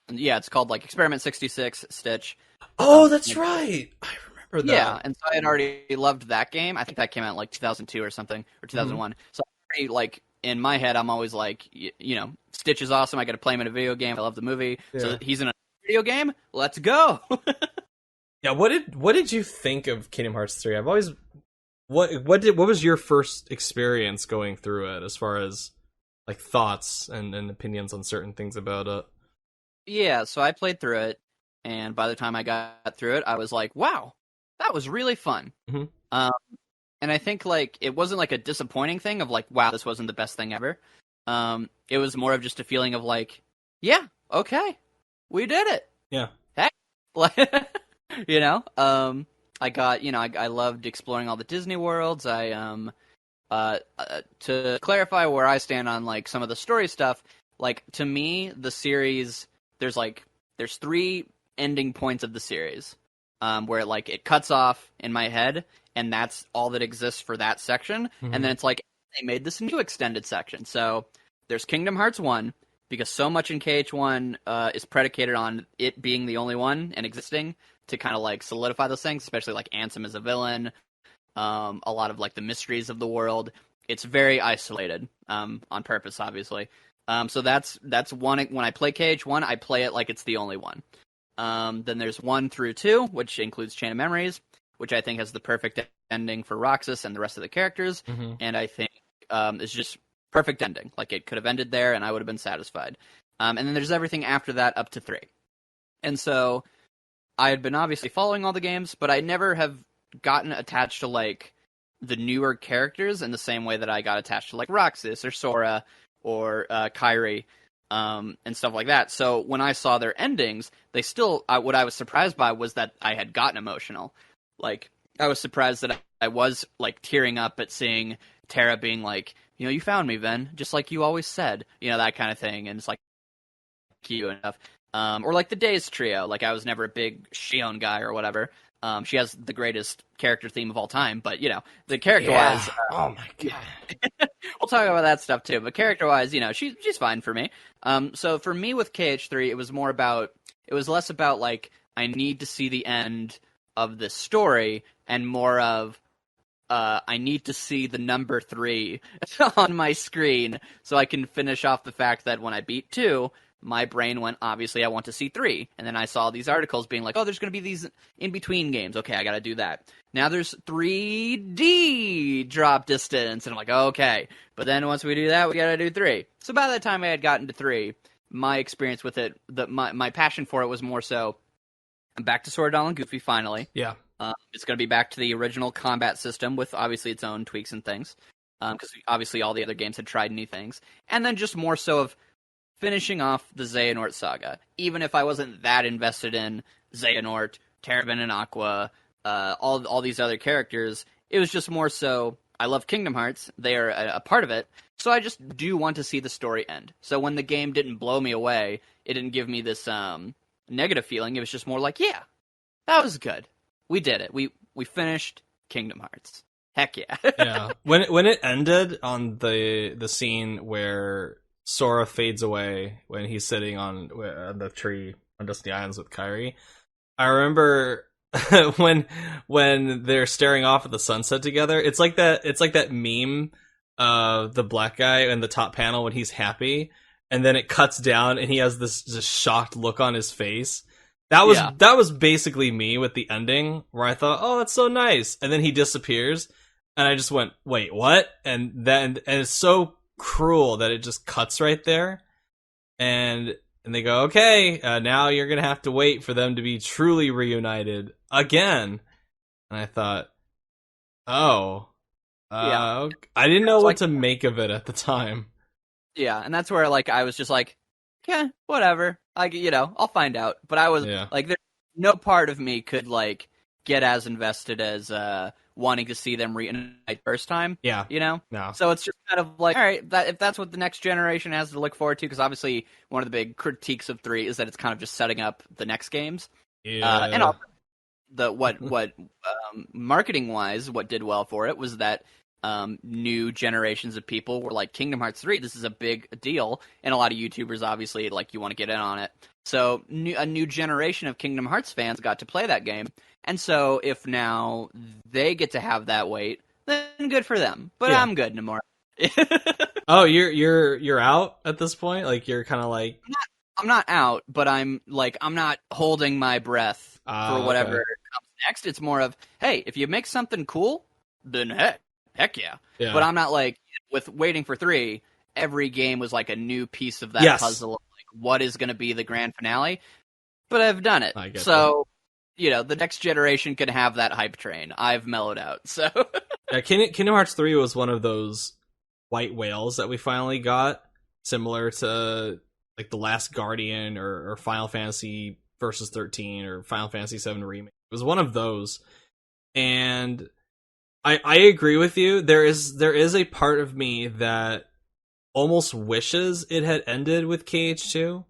Yeah, it's called like Experiment 66 Stitch. Oh, that's right. I remember that. Yeah, and so I had already loved that game. I think that came out in like 2002 or something, or 2001. So already, like, in my head, I'm always like, you know, Stitch is awesome. I got to play him in a video game. I love the movie. Yeah. So he's in a video game. Let's go. Yeah, what did you think of Kingdom Hearts 3? I've always what was your first experience going through it, as far as like thoughts and opinions on certain things about it? Yeah, so I played through it, and by the time I got through it, I was like, wow, that was really fun. Mhm. And I think like it wasn't like a disappointing thing of like, wow, this wasn't the best thing ever. It was more of just a feeling of like, yeah, okay, we did it. Yeah. Heck, you know. I got, you know, I loved exploring all the Disney worlds. To clarify where I stand on like some of the story stuff, like to me, the series, there's 3 ending points of the series, where like it cuts off in my head, and that's all that exists for that section. Mhm. And then it's like they made this new extended section. So there's Kingdom Hearts 1, because so much in KH1 is predicated on it being the only one and existing to kind of like solidify those things, especially like Ansem as a villain, a lot of like the mysteries of the world. It's very isolated, on purpose, obviously. So that's one. When I play KH1, I play it like it's the only one. Then there's 1 through 2, which includes Chain of Memories, which I think has the perfect ending for Roxas and the rest of the characters. Mhm. And I think it's just perfect ending. Like it could have ended there, and I would have been satisfied. And then there's everything after that up to 3. And so I had been obviously following all the games, but I never have gotten attached to like the newer characters in the same way that I got attached to like Roxas or Sora or Kairi, and stuff like that. So when I saw their endings, they still, what I was surprised by was that I had gotten emotional. Like, I was surprised that I was like tearing up at seeing Terra being like, you know, you found me, Ven, just like you always said, you know, that kind of thing. And it's like, you and stuff. Or like the Days trio, like I was never a big Shion guy or whatever. She has the greatest character theme of all time, but you know, the character-wise, oh my god, we'll talk about that stuff too. But character-wise, you know, she's fine for me. So for me with KH3, it was less about like I need to see the end of this story, and more of I need to see the number 3 on my screen so I can finish off the fact that when I beat 2. My brain went, obviously, I want to see 3. And then I saw these articles being like, oh, there's going to be these in-between games. Okay, I got to do that. Now there's 3D drop distance. And I'm like, okay. But then once we do that, we got to do 3. So by the time I had gotten to 3, my experience with it, my passion for it was more so, I'm back to Sword Doll and Goofy, finally. yeah. It's going to be back to the original combat system with, obviously, its own tweaks and things. Because obviously all the other games had tried new things. And then just more so of finishing off the Xehanort saga. Even if I wasn't that invested in Xehanort, Terraben and Aqua, all these other characters, it was just more so, I love Kingdom Hearts, they are a part of it, so I just do want to see the story end. So when the game didn't blow me away, it didn't give me this negative feeling, it was just more like, yeah, that was good. We did it. We finished Kingdom Hearts. Heck yeah. Yeah. When it ended on the scene where Sora fades away when he's sitting on the tree on Dusty Islands with Kairi, I remember when they're staring off at the sunset together. It's like that meme of the black guy in the top panel when he's happy, and then it cuts down and he has this just shocked look on his face. That was basically me with the ending, where I thought, oh, that's so nice, and then he disappears, and I just went, wait, what? And it's so cruel that it just cuts right there, and they go, okay, now you're gonna have to wait for them to be truly reunited again. And I thought, oh, I didn't know what to make of it at the time. Yeah, and that's where like I was just like, yeah, whatever. I'll find out. But I was Yeah. like, there's no part of me could like get as invested as wanting to see them reunite first time. Yeah. No. So it's just kind of like, all right, if that's what the next generation has to look forward to, because obviously one of the big critiques of 3 is that it's kind of just setting up the next games. Yeah. And also what marketing wise, what did well for it was that new generations of people were like, Kingdom Hearts 3, this is a big deal, and a lot of YouTubers obviously like you want to get in on it. So a new generation of Kingdom Hearts fans got to play that game, and so if now they get to have that weight, then good for them. But Yeah. I'm good no more. Oh, you're out at this point? Like you're kind of like I'm not out, but I'm not holding my breath for whatever comes next. It's more of, hey, if you make something cool, then heck yeah. Yeah. But I'm not like, with waiting for 3, every game was like a new piece of that Yes. puzzle of like what is going to be the grand finale. But I've done it. I get So, the next generation can have that hype train. I've mellowed out. So Yeah, Kingdom Hearts 3 was one of those white whales that we finally got, similar to like The Last Guardian or Final Fantasy Versus 13 or Final Fantasy 7 Remake. It was one of those. And I agree with you. There is a part of me that almost wishes it had ended with KH2.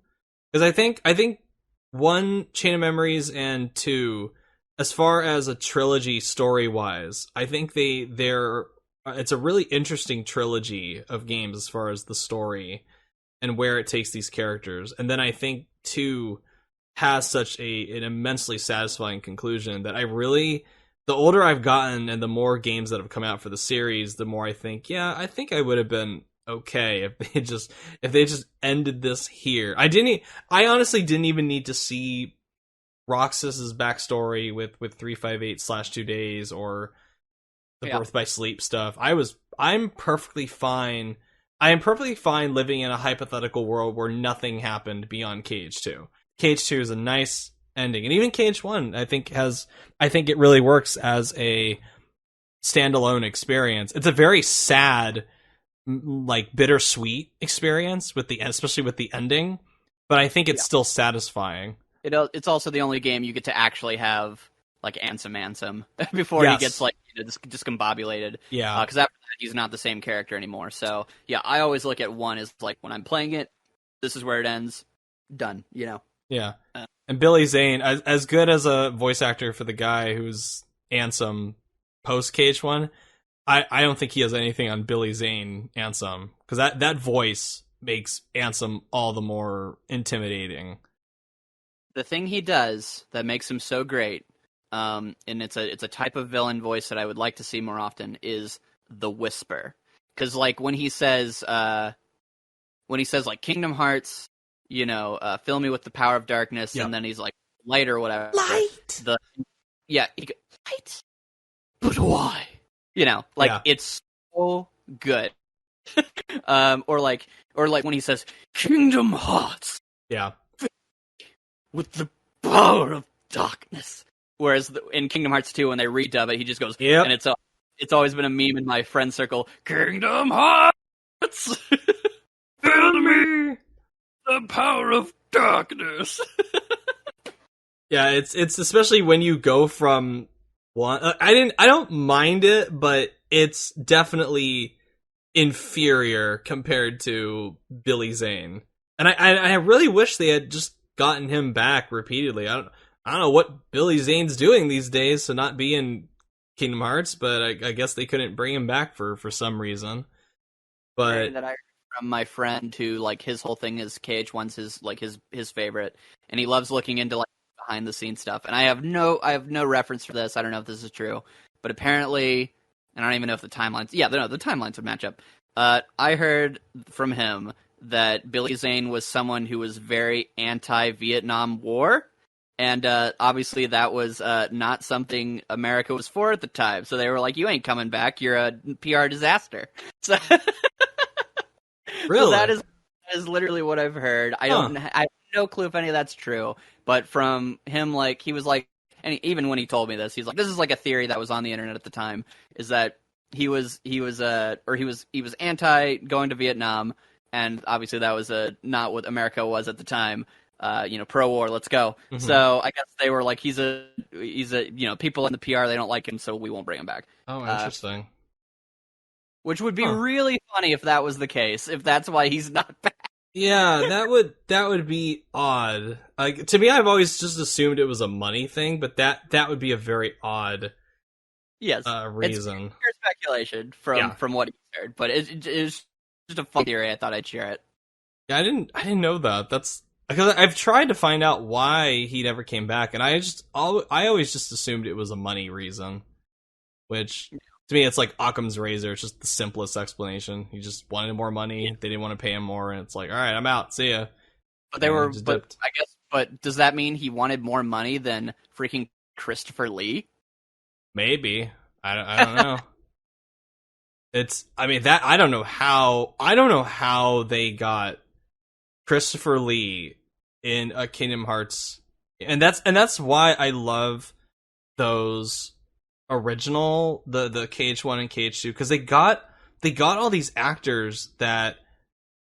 Because I think 1, Chain of Memories, and 2, as far as a trilogy story-wise, I think it's a really interesting trilogy of games as far as the story and where it takes these characters. And then I think 2 has such an immensely satisfying conclusion that the older I've gotten and the more games that have come out for the series, the more I think I would have been okay if they just ended this here. I honestly didn't even need to see Roxas's backstory with 358/2 days or the Birth by Sleep stuff. I'm perfectly fine. I am perfectly fine living in a hypothetical world where nothing happened beyond KH2. KH2 is a nice ending, and even KH1 I think it really works as a standalone experience. It's a very sad, like bittersweet experience especially with the ending, but I think it's still satisfying. it's also the only game you get to actually have like Ansem before he gets like discombobulated. Yeah, because after that he's not the same character anymore. So yeah, I always look at 1 as like, when I'm playing it, this is where it ends. Done. Yeah. And Billy Zane, as good as a voice actor for the guy who's Ansem post KH1, I don't think he has anything on Billy Zane Ansem, because that voice makes Ansem all the more intimidating. The thing he does that makes him so great, and it's a type of villain voice that I would like to see more often, is the whisper. Because like when he says like Kingdom Hearts, fill me with the power of darkness, and then he's like light or whatever. Light. He goes, light. But why? It's so good. Or like when he says Kingdom Hearts. Yeah. With the power of darkness. Whereas in Kingdom Hearts 2, when they redub it, he just goes, yep. And it's always been a meme in my friend circle. Kingdom Hearts. Fill me the power of darkness. Yeah, it's especially when you go from one. I don't mind it, but it's definitely inferior compared to Billy Zane, and I really wish they had just gotten him back repeatedly. I don't know what Billy Zane's doing these days to not be in Kingdom Hearts, but I guess they couldn't bring him back for some reason. But that I heard from my friend who, like, his whole thing is KH1's his favorite, and he loves looking into like behind the scenes stuff. And I have no reference for this. I don't know if this is true, but apparently, and I don't even know if the timelines. Yeah, the timelines would match up. I heard from him that Billy Zane was someone who was very anti-Vietnam War, and obviously that was not something America was for at the time. So they were like, "You ain't coming back. You're a PR disaster." So, really, so that is literally what I've heard. I have no clue if any of that's true, but from him, like, he was like, and even when he told me this, he's like, "This is like a theory that was on the internet at the time, is that he was anti going to Vietnam." And obviously that was not what America was at the time. pro war, let's go. Mhm. So I guess they were like, he's a, people in the PR, they don't like him, so we won't bring him back. Oh, interesting. Which would be Huh. really funny if that was the case, if that's why he's not back. Yeah, that would be odd. Like, to me, I've always just assumed it was a money thing, but that would be a very odd Yes, it's reason. pure speculation from what he heard, but it's just a fun theory. I thought I'd share it. Yeah, I didn't know that. That's because I've tried to find out why he never came back, and I always just assumed it was a money reason, which to me it's like Occam's razor. It's just the simplest explanation. He just wanted more money. They didn't want to pay him more, and it's like, all right, I'm out. See ya. But Dipped. I guess, but does that mean he wanted more money than freaking Christopher Lee? Maybe. I don't know. I mean that I don't know how they got Christopher Lee in a Kingdom Hearts, and that's why I love those original the KH1 and KH2, because they got all these actors that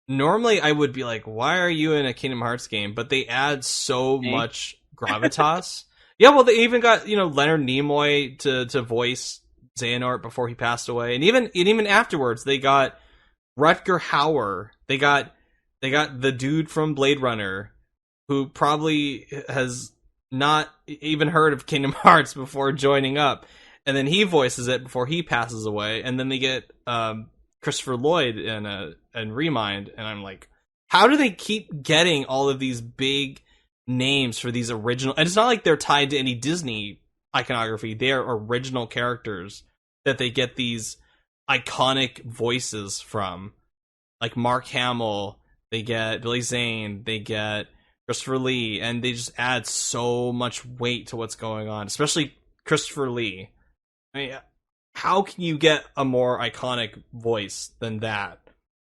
normally I would be like, why are you in a Kingdom Hearts game? But they add so much gravitas. Yeah, well, they even got Leonard Nimoy to voice Xehanort before he passed away, and even afterwards they got Rutger Hauer. They got the dude from Blade Runner, who probably has not even heard of Kingdom Hearts before joining up, and then he voices it before he passes away. And then they get Christopher Lloyd and Remind, and I'm like, how do they keep getting all of these big names for these original? And it's not like they're tied to any Disney iconography. They are original characters that they get these iconic voices from, like Mark Hamill. They get Billy Zane, they get Christopher Lee, and they just add so much weight to what's going on, especially Christopher Lee. I mean, how can you get a more iconic voice than that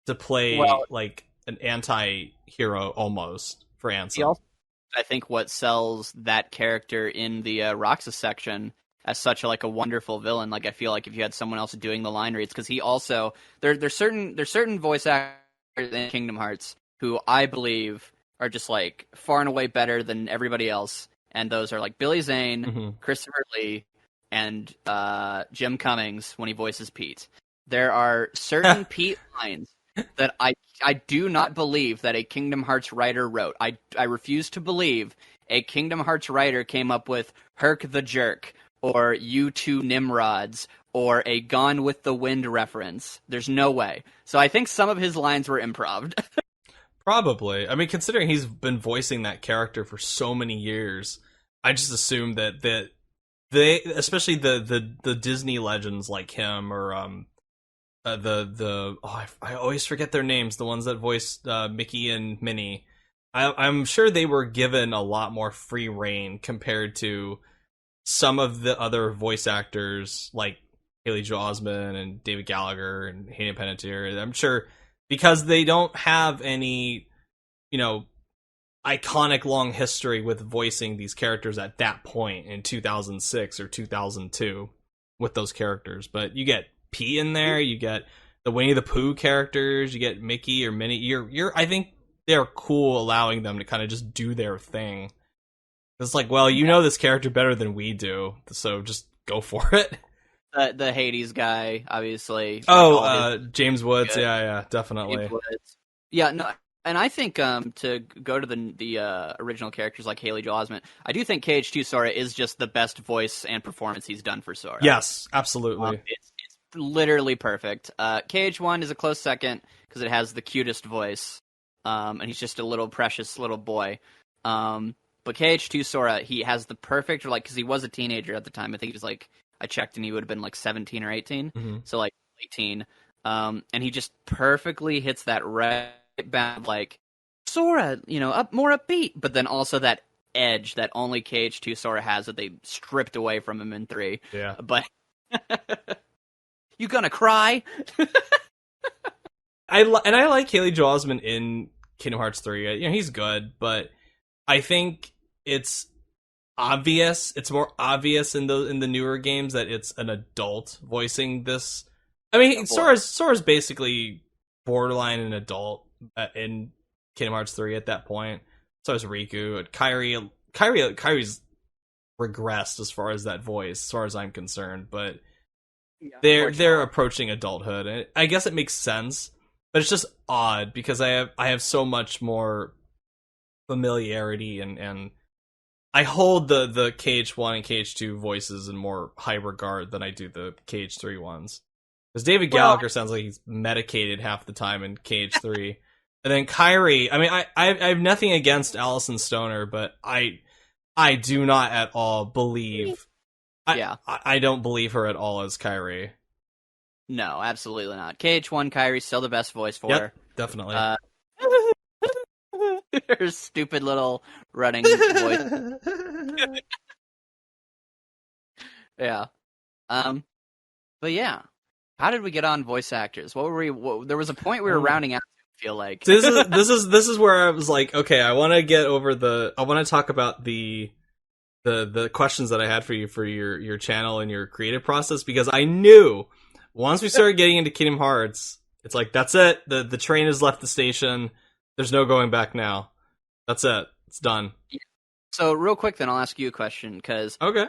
to play like an anti-hero almost for Ansem? I think what sells that character in the Roxas section as such a wonderful villain. Like, I feel like if you had someone else doing the line reads, because he also there's certain voice actors in Kingdom Hearts who I believe are just like far and away better than everybody else, and those are like Billy Zane, Christopher Lee, and Jim Cummings when he voices Pete. There are certain Pete lines that I do not believe that a Kingdom Hearts writer wrote. I refuse to believe a Kingdom Hearts writer came up with Herc the Jerk or You Two Nimrods or a Gone with the Wind reference. There's no way. So I think some of his lines were improv. Probably. I mean, considering he's been voicing that character for so many years, I just assumed that they, especially the Disney legends like him, or I always forget their names, the ones that voiced Mickey and Minnie. I'm sure they were given a lot more free reign compared to some of the other voice actors like Haley Joel Osment and David Gallagher and Hayden Panettiere. I'm sure because they don't have any, iconic long history with voicing these characters at that point in 2006 or 2002 with those characters. But you get P in there, you get the Winnie the Pooh characters, you get Mickey or Minnie. I think they're cool allowing them to kind of just do their thing. It's like, well, this character better than we do, so just go for it. The Hades guy, obviously. James Woods. Yeah, definitely. James Woods. Yeah, no, and I think to go to the original characters like Haley Joel Osment, I do think KH2 Sora is just the best voice and performance he's done for Sora. Yes, absolutely. It's literally perfect. KH1 is a close second because it has the cutest voice, and he's just a little precious little boy. But KH2 Sora, he has the perfect, because he was a teenager at the time. I think he was I checked and he would have been 17 or 18. So late teen. And he just perfectly hits that right bound, Sora, more upbeat. But then also that edge that only KH2 Sora has that they stripped away from him in 3. Yeah. But you gonna cry? I like Haley Joel Osment in Kingdom Hearts 3. He's good, but I think it's obvious. It's more obvious in the newer games that it's an adult voicing this. I mean, Sora's basically borderline an adult in Kingdom Hearts 3 at that point. So is Riku and Kyrie's regressed as far as that voice, as far as I'm concerned, but Yeah, they're approaching adulthood, and I guess it makes sense, but it's just odd because I have so much more familiarity and I hold the KH1 and KH2 voices in more high regard than I do the KH3 ones. Because David Gallagher sounds like he's medicated half the time in KH3. And then Kyrie, I mean, I have nothing against Alison Stoner, but I do not at all believe... I don't believe her at all as Kyrie. No, absolutely not. KH1 Kyrie's still the best voice for her. Definitely. Her stupid little running voice. Yeah. But yeah. How did we get on voice actors? What were we? There was a point we were rounding out. I feel like this is where I was like, okay, I want to get over I want to talk about the questions that I had for you for your channel and your creative process, because I knew once we started getting into Kingdom Hearts, it's like that's it. The train has left the station. There's no going back now. That's it. It's done. So real quick, then I'll ask you a question, because okay.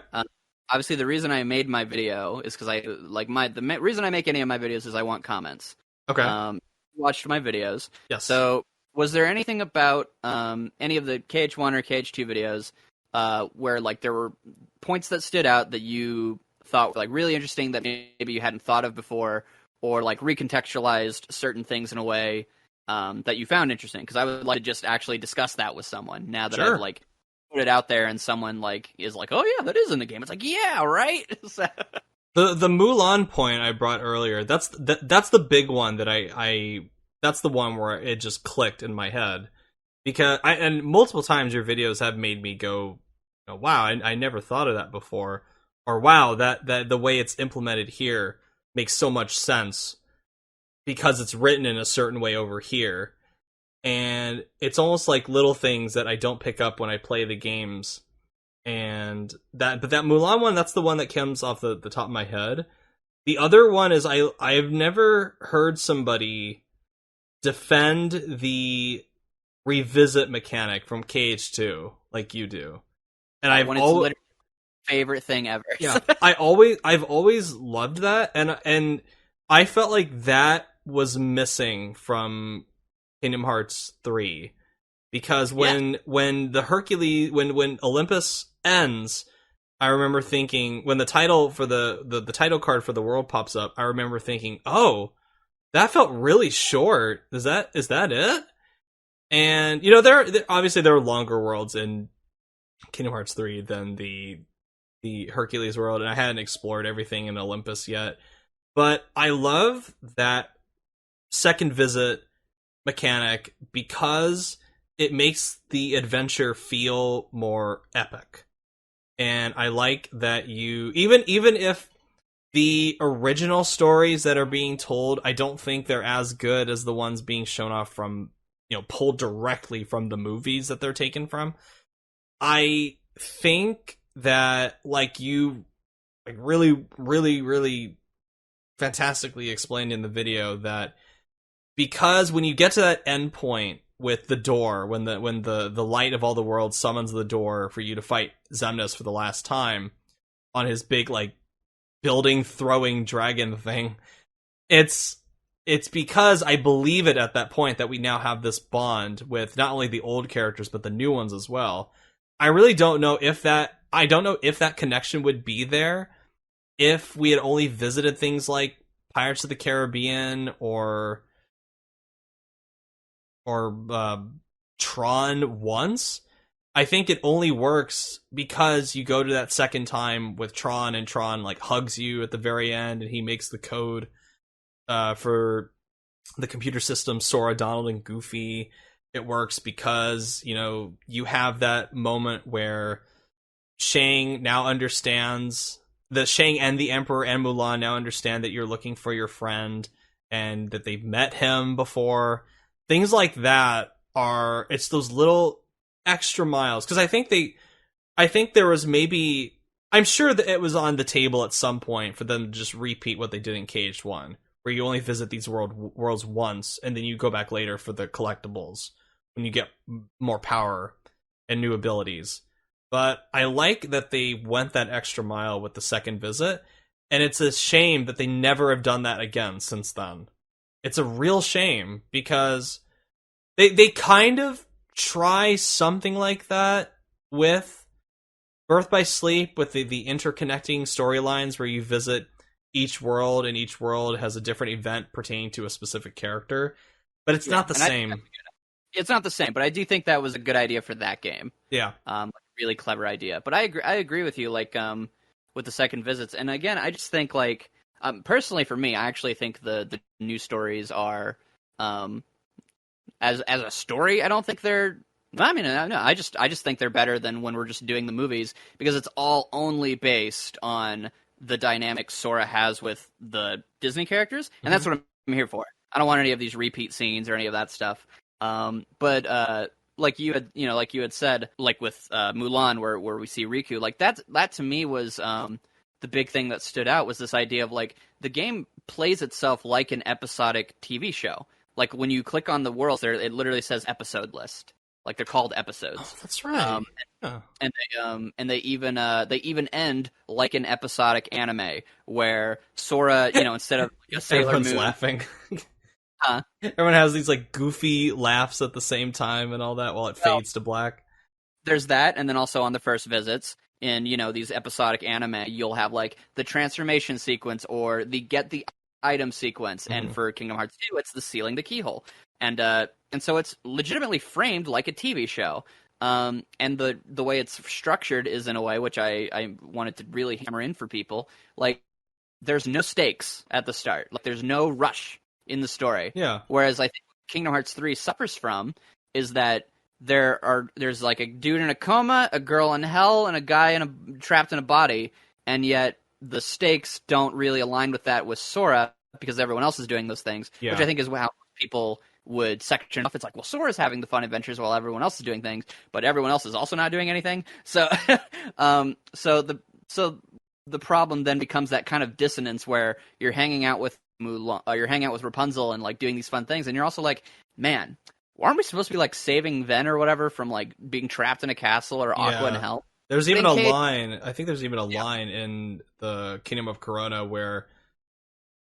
Obviously, the reason I made my video is because the reason I make any of my videos is I want comments. Okay. Watched my videos. Yes. So, was there anything about any of the KH1 or KH2 videos where like there were points that stood out that you thought were like really interesting that maybe you hadn't thought of before, or like recontextualized certain things in a way that you found interesting? Because I would like to just actually discuss that with someone now that I've like put it out there and someone like is like, oh yeah, that is in the game. It's like, yeah, right. So... The Mulan point I brought earlier, that's the big one that I that's the one where it just clicked in my head, because and multiple times your videos have made me go, oh, wow, I never thought of that before, or wow, that the way it's implemented here makes so much sense because it's written in a certain way over here. And it's almost like little things that I don't pick up when I play the games. But that Mulan one, that's the one that comes off the top of my head. The other one is I've never heard somebody defend the revisit mechanic from KH2 like you do. And I've always favorite thing ever. Yeah, I've always loved that, and I felt like that was missing from Kingdom Hearts 3, because when the Hercules when Olympus ends, I remember thinking, when the title for the title card for the world pops up, I remember thinking, oh, that felt really short. Is that it? And you know, there obviously there are longer worlds in Kingdom Hearts 3 than the Hercules world, and I hadn't explored everything in Olympus yet. But I love that second visit mechanic because it makes the adventure feel more epic. And I like that you even if the original stories that are being told, I don't think they're as good as the ones being shown off from, you know, pulled directly from the movies that they're taken from. I think that, like you like really, really, really fantastically explained in the video, that because when you get to that end point with the door, when the light of all the worlds summons the door for you to fight Xemnas for the last time on his big like building throwing dragon thing, it's because I believe it at that point that we now have this bond with not only the old characters but the new ones as well. I really don't know if that connection would be there if we had only visited things like Pirates of the Caribbean or Tron once. I think it only works because you go to that second time with Tron, and Tron like hugs you at the very end, and he makes the code for the computer system Sora, Donald, and Goofy. It works because, you know, you have that moment where Shang now understands, that Shang and the Emperor and Mulan now understand that you're looking for your friend and that they've met him before. Things like that it's those little extra miles. Because I think there was maybe, I'm sure that it was on the table at some point for them to just repeat what they did in KH1, where you only visit these worlds once and then you go back later for the collectibles. when you get more power and new abilities. But I like that they went that extra mile with the second visit, and it's a shame that they never have done that again since then. It's a real shame because they kind of try something like that with Birth by Sleep, with the interconnecting storylines where you visit each world, and each world has a different event pertaining to a specific character. But it's not the same. It's not the same, but I do think that was a good idea for that game. Yeah. Really clever idea. But I agree with you, like, with the second visits. And again, I just think, like, personally for me, I actually think the new stories are, as a story, I don't think they're, I mean, no, I just think they're better than when we're just doing the movies, because it's all only based on the dynamic Sora has with the Disney characters, and that's what I'm here for. I don't want any of these repeat scenes or any of that stuff. But like you had said, like with Mulan, where we see Riku, like that to me was the big thing that stood out, was this idea of, like, the game plays itself like an episodic TV show. Like, when you click on the worlds, there it literally says episode list. Like, they're called episodes. Oh, that's right. And they even end like an episodic anime, where Sora, instead of Sailor Everyone's Moon, laughing. Huh? Everyone has these, like, goofy laughs at the same time and all that while it fades to black. There's that, and then also on the first visits in, these episodic anime, you'll have, like, the transformation sequence or the get the item sequence, and for Kingdom Hearts 2, it's the sealing the keyhole. And so it's legitimately framed like a TV show. And the way it's structured is in a way which I wanted to really hammer in for people. Like, there's no stakes at the start. Like, there's no rush in the story. Yeah. Whereas I think Kingdom Hearts 3 suffers from is that there's like a dude in a coma, a girl in hell, and a guy trapped in a body, and yet the stakes don't really align with that with Sora, because everyone else is doing those things, which I think is how people would section off. It's like, well, Sora's having the fun adventures while everyone else is doing things, but everyone else is also not doing anything. So, so the problem then becomes that kind of dissonance where you're hanging out with Mulan, you're hanging out with Rapunzel and, like, doing these fun things, and you're also like, man, aren't we supposed to be, like, saving Ven or whatever from, like, being trapped in a castle, or Aqua in hell? There's even a line. I think there's even a line in the Kingdom of Corona where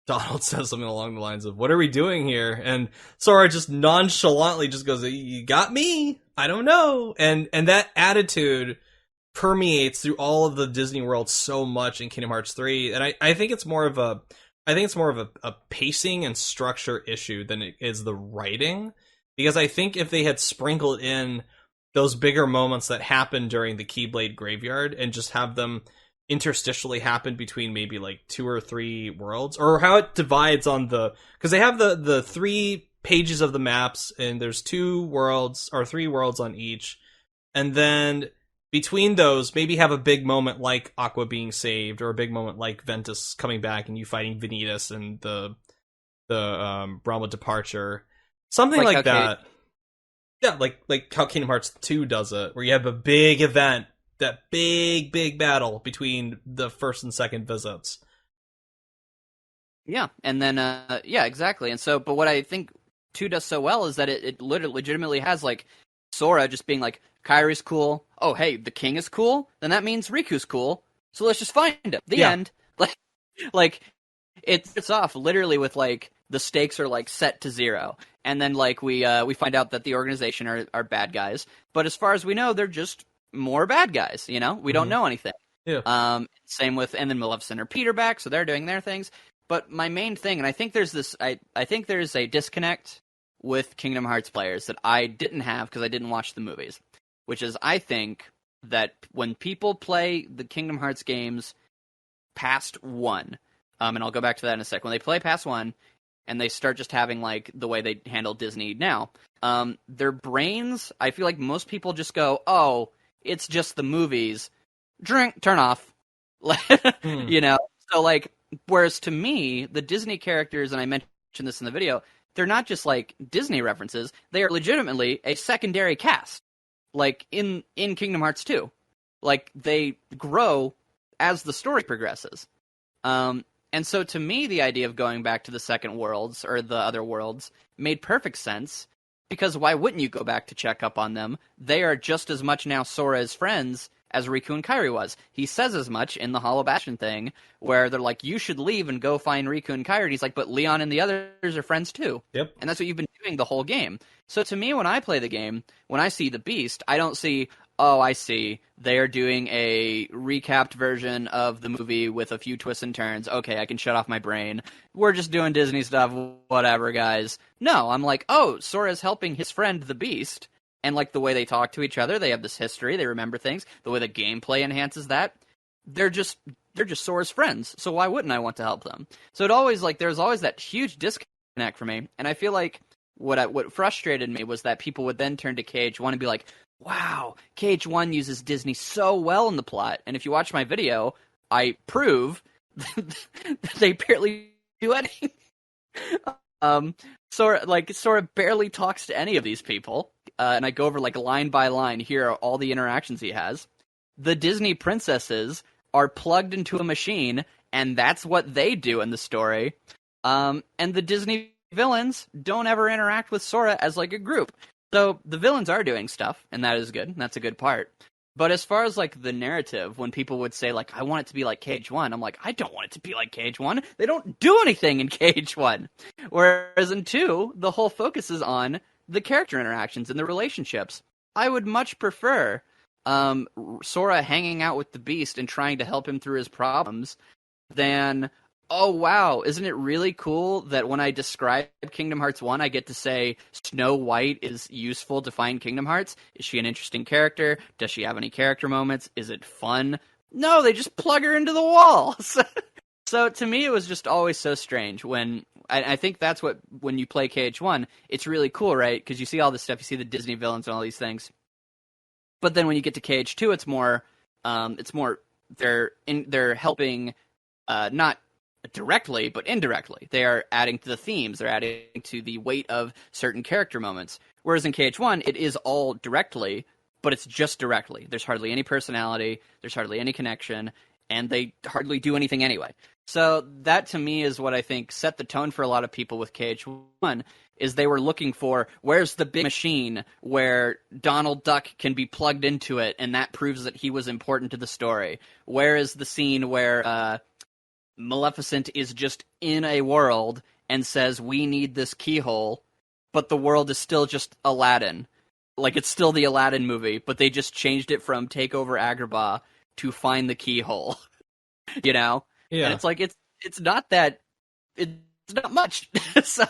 Donald says something along the lines of, "What are we doing here?" And Sora just nonchalantly just goes, "You got me. I don't know." And that attitude permeates through all of the Disney World so much in Kingdom Hearts 3, and I think it's more of a pacing and structure issue than it is the writing, because I think if they had sprinkled in those bigger moments that happen during the Keyblade Graveyard and just have them interstitially happen between maybe, like, 2 or 3 worlds, or how it divides on because they have the 3 pages of the maps, and there's 2 worlds or 3 worlds on each, and then between those, maybe have a big moment like Aqua being saved, or a big moment like Ventus coming back and you fighting Vanitas and the Realm of Departure. Something like that. Yeah, like how Kingdom Hearts 2 does it, where you have a big event, that big battle between the first and second visits. Yeah, and then, yeah, exactly. And so, but what I think 2 does so well is that it legitimately has, like, Sora just being like, Kairi's cool. Oh, hey, the king is cool? Then that means Riku's cool. So let's just find him. The end. Like, it's off literally with, like, the stakes are, like, set to 0. And then, like, we find out that the organization are bad guys. But as far as we know, they're just more bad guys, We don't know anything. Yeah. Same with, and then Maleficent or Peter back, so they're doing their things. But my main thing, and I think there's this, I think there's a disconnect with Kingdom Hearts players that I didn't have because I didn't watch the movies, which is, I think that when people play the Kingdom Hearts games past 1, and I'll go back to that in a sec, when they play past 1, and they start just having, like, the way they handle Disney now, their brains, I feel like most people just go, oh, it's just the movies, turn off. So, like, whereas to me, the Disney characters, and I mentioned this in the video, they're not just, like, Disney references, they are legitimately a secondary cast, like, in Kingdom Hearts 2. Like, they grow as the story progresses. And so to me, the idea of going back to the second worlds, or the other worlds, made perfect sense, Because why wouldn't you go back to check up on them? They are just as much now Sora's friends as Riku and Kairi was. He says as much in the Hollow Bastion thing, where they're like, you should leave and go find Riku and Kairi. And he's like, but Leon and the others are friends too. Yep. And that's what you've been doing the whole game. So to me, when I play the game, when I see the Beast, I don't see, oh, I see, they are doing a recapped version of the movie with a few twists and turns. Okay, I can shut off my brain. We're just doing Disney stuff, whatever, guys. No, I'm like, oh, Sora's helping his friend, the Beast. And like the way they talk to each other, they have this history, they remember things, the way the gameplay enhances that. They're just Sora's friends, so why wouldn't I want to help them? So there's always that huge disconnect for me, and I feel like what frustrated me was that people would then turn to KH1 and be like, wow, KH1 uses Disney so well in the plot, and if you watch my video, I prove that they barely do anything. Sora barely talks to any of these people, and I go over like line by line. Here are all the interactions he has. The Disney princesses are plugged into a machine, and that's what they do in the story. And the Disney villains don't ever interact with Sora as like a group. So the villains are doing stuff, and that is good. That's a good part. But as far as like the narrative, when people would say like, I want it to be like KH1, I'm like, I don't want it to be like KH1. They don't do anything in KH1. Whereas in 2, the whole focus is on the character interactions and the relationships. I would much prefer Sora hanging out with the Beast and trying to help him through his problems than, oh wow, isn't it really cool that when I describe Kingdom Hearts 1, I get to say Snow White is useful to find Kingdom Hearts? Is she an interesting character? Does she have any character moments? Is it fun? No, they just plug her into the wall. So to me, it was just always so strange when I think that's what, when you play KH1, it's really cool, right? Because you see all this stuff, you see the Disney villains and all these things. But then when you get to KH2, it's more they're helping, not directly, but indirectly. They are adding to the themes. They're adding to the weight of certain character moments. Whereas in KH1, it is all directly, but it's just directly. There's hardly any personality. There's hardly any connection. And they hardly do anything anyway. So that, to me, is what I think set the tone for a lot of people with KH1, is they were looking for, where's the big machine where Donald Duck can be plugged into it, and that proves that he was important to the story? Where is the scene where Maleficent is just in a world and says, we need this keyhole, but the world is still just Aladdin? Like, it's still the Aladdin movie, but they just changed it from Take Over Agrabah to Find the Keyhole. You know? Yeah. And it's like, it's not that, it's not much. So,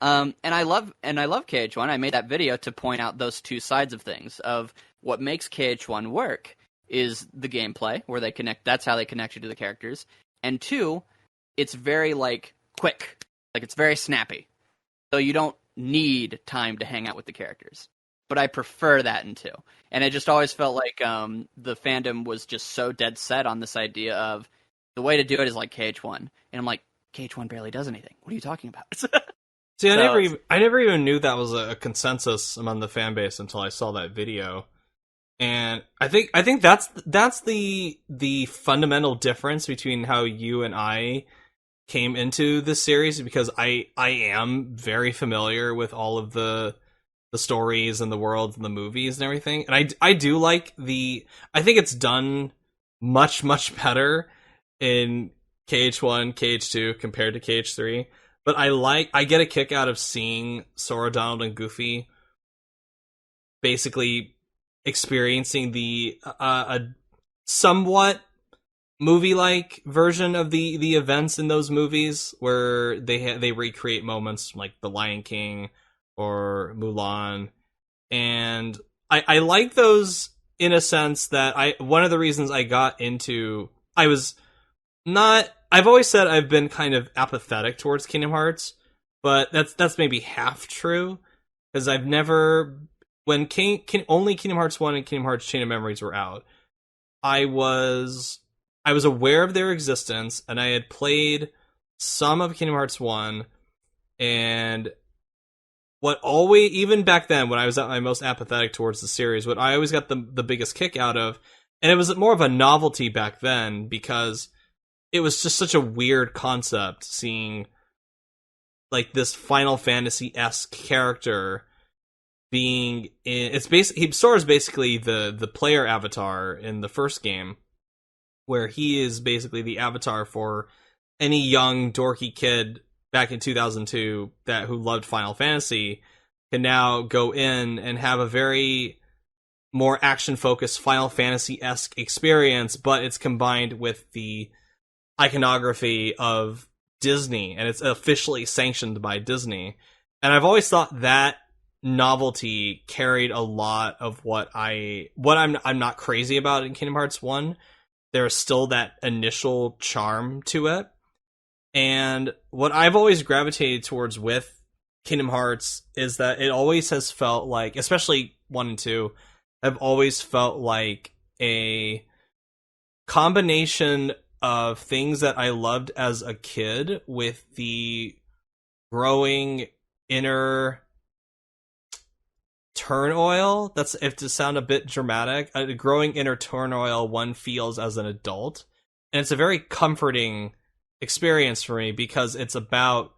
and I love KH1. I made that video to point out those two sides of things, of what makes KH1 work is the gameplay, where they connect, that's how they connect you to the characters. And 2, it's very, like, quick. Like, it's very snappy. So you don't need time to hang out with the characters. But I prefer that in 2. And it just always felt like the fandom was just so dead set on this idea of the way to do it is like KH1. And I'm like, KH1 barely does anything. What are you talking about? See, I never even knew that was a consensus among the fan base until I saw that video. And I think that's the fundamental difference between how you and I came into this series, because I am very familiar with all of the stories and the worlds and the movies and everything. And I do like I think it's done much, much better in KH1, KH2 compared to KH3. But I get a kick out of seeing Sora, Donald, and Goofy basically experiencing the a somewhat movie-like version of the events in those movies, where they recreate moments like The Lion King or Mulan, and I like those in a sense that one of the reasons I got into, I've always said I've been kind of apathetic towards Kingdom Hearts, but that's maybe half true, because I've never, when only Kingdom Hearts 1 and Kingdom Hearts Chain of Memories were out, I was aware of their existence, and I had played some of Kingdom Hearts 1, and even back then, when I was at my most apathetic towards the series, what I always got the biggest kick out of, and it was more of a novelty back then, because it was just such a weird concept, seeing like this Final Fantasy-esque character being in, it's basically Sora is basically the player avatar in the first game, where he is basically the avatar for any young dorky kid back in 2002 who loved Final Fantasy can now go in and have a very more action-focused Final Fantasy-esque experience, but it's combined with the iconography of Disney, and it's officially sanctioned by Disney. And I've always thought that novelty carried a lot of what I'm not crazy about in Kingdom Hearts 1. There's still that initial charm to it. And what I've always gravitated towards with Kingdom Hearts is that it always has felt like, especially 1 and 2, have always felt like a combination of things that I loved as a kid with the growing inner turmoil. That's, if to sound a bit dramatic, a growing inner turmoil one feels as an adult. And it's a very comforting experience for me because it's about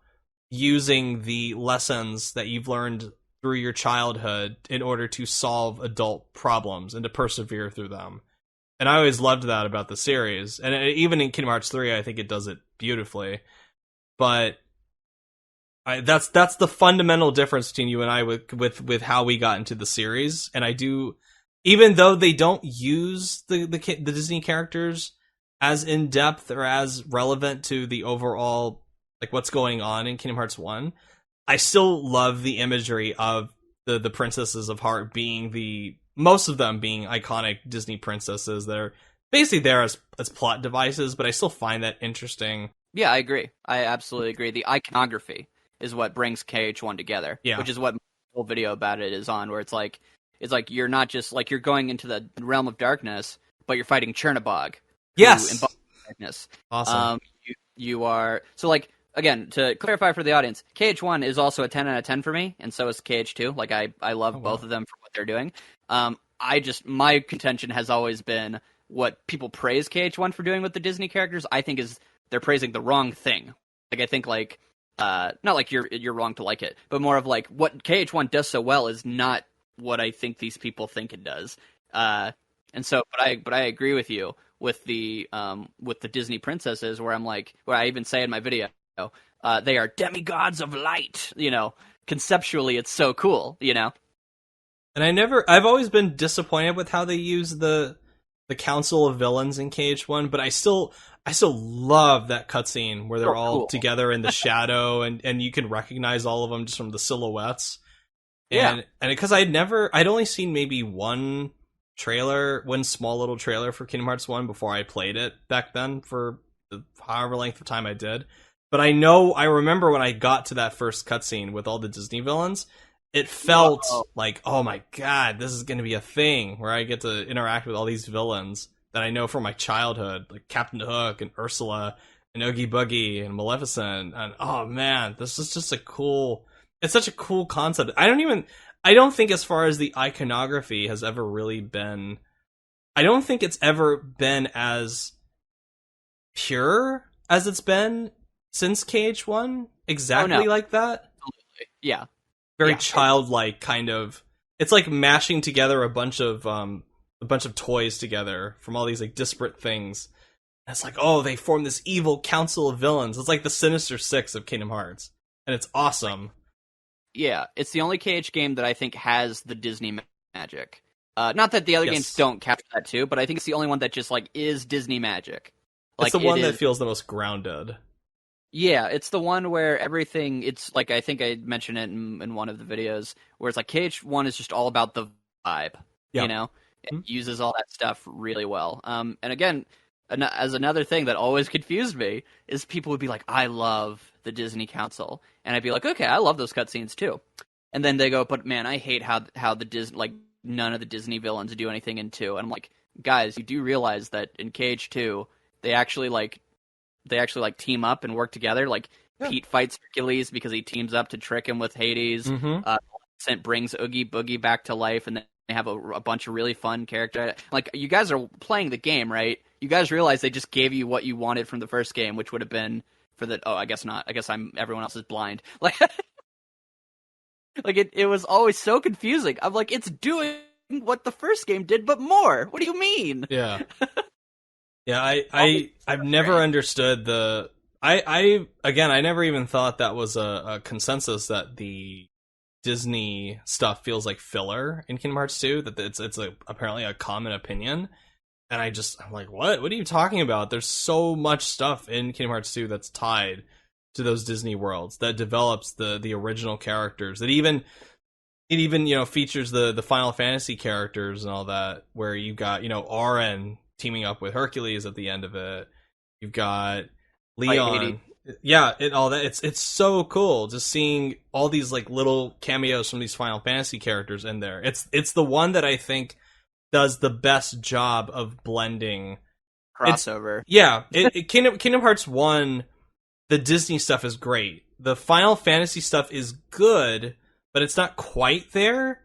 using the lessons that you've learned through your childhood in order to solve adult problems and to persevere through them. And I always loved that about the series. And even in Kingdom Hearts 3, I think it does it beautifully. But that's the fundamental difference between you and I with how we got into the series. And I do, even though they don't use the Disney characters as in depth or as relevant to the overall, like, what's going on in Kingdom Hearts 1, I still love the imagery of the princesses of Heart being most of them being iconic Disney princesses. They're basically there as plot devices, but I still find that interesting. Yeah, I agree. I absolutely agree. The iconography is what brings KH1 together, which is what my whole video about it is on, where it's like you're not just like you're going into the realm of darkness, but you're fighting Chernobog. Yes. Darkness. Awesome. You are, so like, again, to clarify for the audience, KH1 is also a 10 out of 10 for me, and so is KH2. Like, I love both of them for what they're doing. My contention has always been what people praise KH1 for doing with the Disney characters, I think is they're praising the wrong thing. Like, I think, like, not like you're wrong to like it, but more of like what KH1 does so well is not what I think these people think it does. And so, but I agree with you with the Disney princesses, where I even say in my video, they are demigods of light. Conceptually, it's so cool. And I've always been disappointed with how they use the Council of Villains in KH1, but I still love that cutscene where they're all together in the shadow, and you can recognize all of them just from the silhouettes. And because I'd only seen maybe one small little trailer for Kingdom Hearts 1 before I played it back then for however length of time I did. But I remember when I got to that first cutscene with all the Disney villains, it felt like, oh my god, this is going to be a thing where I get to interact with all these villains that I know from my childhood, like Captain Hook and Ursula and Oogie Boogie and Maleficent. And oh man, this is just it's such a cool concept. I don't think as far as the iconography has ever really been, I don't think it's ever been as pure as it's been since KH1, exactly like that. Absolutely. Yeah. Very childlike kind of. It's like mashing together a bunch of toys together from all these like disparate things. And it's like, oh, they form this evil council of villains. It's like the Sinister Six of Kingdom Hearts, and it's awesome. Yeah, it's the only KH game that I think has the Disney magic. Not that the other games don't capture that too, but I think it's the only one that just like is Disney magic. Like, it's the one that feels the most grounded. Yeah, it's the one where everything, it's like, I think I mentioned it in one of the videos, where it's like KH1 is just all about the vibe, It uses all that stuff really well. And again, as another thing that always confused me, is people would be like, I love the Disney Council. And I'd be like, okay, I love those cutscenes too. And then they go, but man, I hate how the Disney, like, none of the Disney villains do anything in 2. And I'm like, guys, you do realize that in KH2, they actually team up and work together. Like, Pete fights Hercules because he teams up to trick him with Hades. Maleficent brings Oogie Boogie back to life, and then they have a bunch of really fun characters. Like, you guys are playing the game, right? You guys realize they just gave you what you wanted from the first game, which would have been for the... Oh, I guess not. I guess everyone else is blind. Like, Like it was always so confusing. I'm like, it's doing what the first game did, but more. What do you mean? Yeah. Yeah, Always I've so never strange. understood the I again I never even thought that was a consensus that the Disney stuff feels like filler in Kingdom Hearts 2, that it's apparently a common opinion. And I'm like, what are you talking about? There's so much stuff in Kingdom Hearts 2 that's tied to those Disney worlds, that develops the original characters, that even features the Final Fantasy characters and all that, where you got Auron teaming up with Hercules at the end of it. You've got Like Hades. Leon. Yeah, all that. It's so cool just seeing all these like little cameos from these Final Fantasy characters in there. It's the one that I think does the best job of blending. Crossover. Kingdom Hearts 1, the Disney stuff is great. The Final Fantasy stuff is good, but it's not quite there.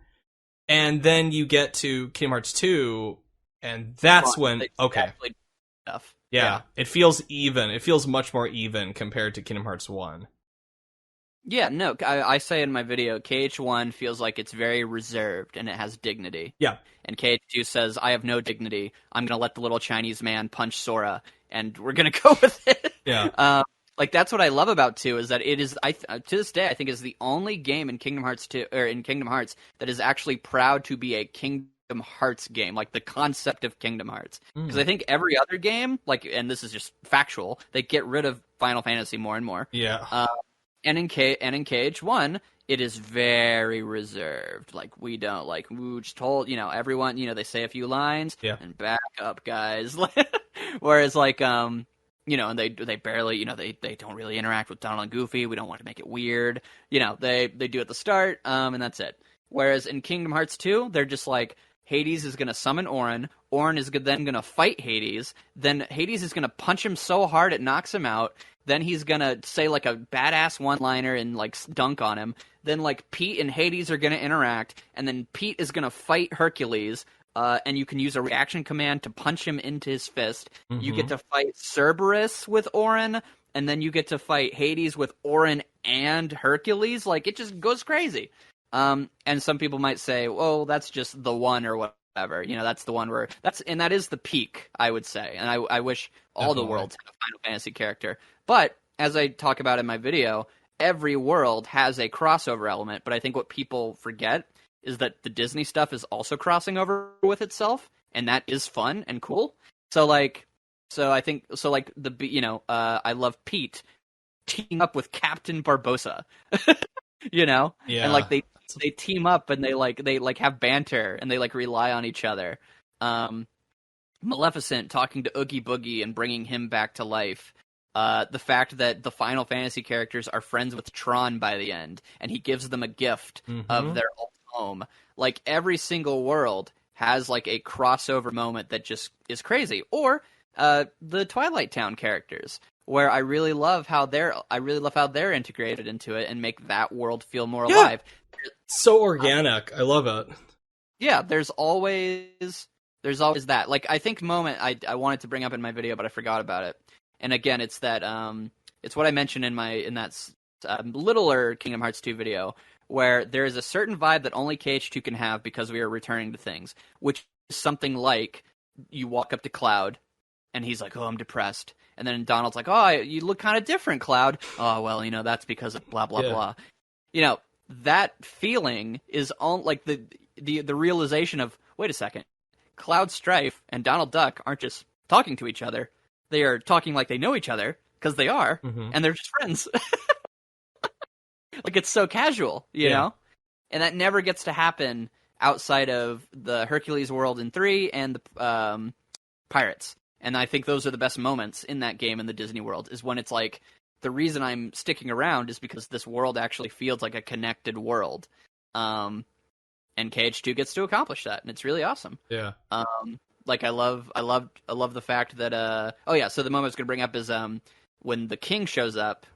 And then you get to Kingdom Hearts 2, and that's when Stuff. yeah, it feels even. It feels much more even compared to Kingdom Hearts 1. Yeah, no, I say in my video, KH1 feels like it's very reserved and it has dignity. Yeah. And KH2 says, I have no dignity. I'm going to let the little Chinese man punch Sora, and we're going to go with it. Yeah. Like, that's what I love about 2, is that it is, to this day, I think is the only game in Kingdom Hearts 2, or in Kingdom Hearts, that is actually proud to be a Kingdom Hearts game, like the concept of Kingdom Hearts. Because I think every other game, like, and this is just factual, they get rid of Final Fantasy more and more. Yeah. And in KH1, it is very reserved. Like, we don't, like, we just told, everyone, they say a few lines, and back up, guys. Whereas, like, and they barely, they don't really interact with Donald and Goofy. We don't want to make it weird. They do at the start, and that's it. Whereas in Kingdom Hearts 2, they're just like, Hades is going to summon Auron. Auron is then going to fight Hades. Then Hades is going to punch him so hard it knocks him out. Then he's going to say, like, a badass one-liner and, like, dunk on him. Then, like, Pete and Hades are going to interact. And then Pete is going to fight Hercules. And you can use a reaction command to punch him into his fist. Mm-hmm. You get to fight Cerberus with Auron. And then you get to fight Hades with Auron and Hercules. Like, it just goes crazy. And some people might say, well, that's just the one or whatever. That's the one where that is the peak, I would say. And I wish all the worlds had a Final Fantasy character. But as I talk about in my video, every world has a crossover element. But I think what people forget is that the Disney stuff is also crossing over with itself, and that is fun and cool. I love Pete teaming up with Captain Barbossa. Yeah. And like they team up and they have banter and they like rely on each other. Maleficent talking to Oogie Boogie and bringing him back to life. The fact that the Final Fantasy characters are friends with Tron by the end, and he gives them a gift of their old home. Like, every single world has like a crossover moment that just is crazy. Or the Twilight Town characters, where I really love how they're integrated into it and make that world feel more alive. So organic. I love it. Yeah, there's always that. Like, I think moment I wanted to bring up in my video, but I forgot about it. And again, it's that it's what I mentioned in that littler Kingdom Hearts 2 video, where there is a certain vibe that only KH2 can have because we are returning to things, which is something like you walk up to Cloud, and he's like, "Oh, I'm depressed," and then Donald's like, "Oh, you look kind of different, Cloud." "Oh, well, that's because of blah blah blah." That feeling is on like the realization of, wait a second, Cloud Strife and Donald Duck aren't just talking to each other. They are talking like they know each other, because they are, and they're just friends. Like, it's so casual, you know? And that never gets to happen outside of the Hercules world in 3 and the Pirates. And I think those are the best moments in that game in the Disney world, is when it's like, the reason I'm sticking around is because this world actually feels like a connected world. And KH2 gets to accomplish that, and it's really awesome. Yeah. Like, I love the fact that so the moment I was gonna bring up is when the king shows up,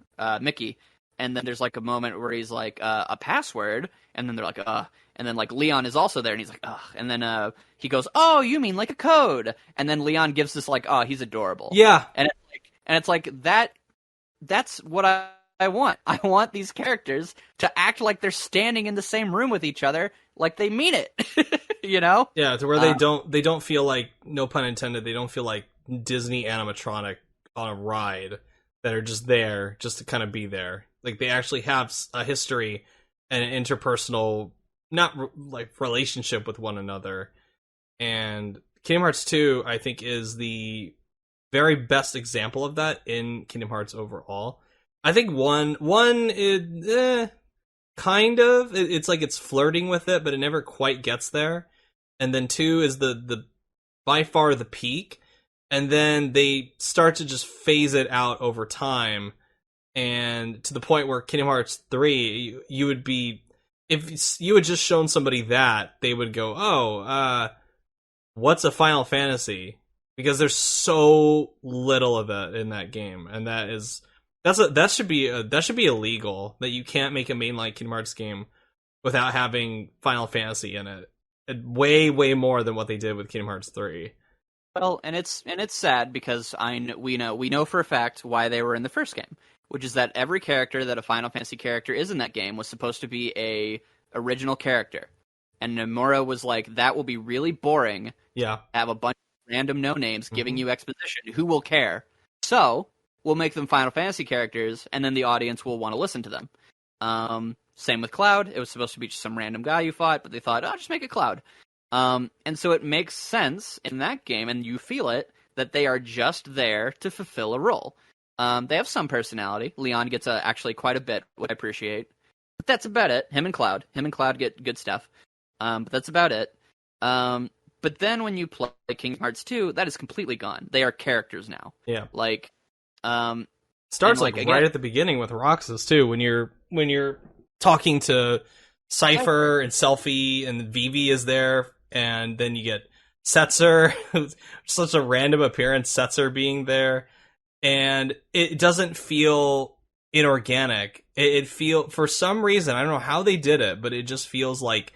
Mickey, and then there's like a moment where he's like a password, and then they're like and then like Leon is also there, and he's like and then he goes, "Oh, you mean like a code?" And then Leon gives this like, "Oh, he's adorable." Yeah. And it's like that. That's what I I want. I want these characters to act like they're standing in the same room with each other, like they mean it. You know? Yeah, to where they don't feel like, no pun intended, they don't feel like Disney animatronic on a ride that are just there just to kind of be there. Like they actually have a history and an interpersonal, not like relationship with one another. And Kingdom Hearts 2, I think, is the very best example of that in Kingdom Hearts overall. I think one is kind of, it's like it's flirting with it, but it never quite gets there. And then 2 is the by far the peak, and then they start to just phase it out over time, and to the point where Kingdom Hearts 3, you would be, if you had just shown somebody that, they would go, oh, what's a Final Fantasy? Because there's so little of it in that game, and that should be illegal, that you can't make a mainline Kingdom Hearts game without having Final Fantasy in it. Way more than what they did with Kingdom Hearts 3. Well, and it's sad because we know for a fact why they were in the first game, which is that every character that a Final Fantasy character is in that game was supposed to be a original character, and Nomura was like, that will be really boring. Yeah, have a bunch of random no names giving you exposition. Who will care? So we'll make them Final Fantasy characters, and then the audience will want to listen to them. Same with Cloud. It was supposed to be just some random guy you fought, but they thought, oh, just make it Cloud. And so it makes sense in that game, and you feel it, that they are just there to fulfill a role. They have some personality. Leon gets actually quite a bit, which I appreciate. But that's about it. Him and Cloud get good stuff. But that's about it. But then when you play Kingdom Hearts 2, that is completely gone. They are characters now. Yeah. Like, starts like again, right at the beginning with Roxas too, when you're talking to Cypher and Selphie, and Vivi is there, and then you get Setzer, such a random appearance, Setzer being there, and it doesn't feel inorganic. It feel, for some reason, I don't know how they did it, but it just feels like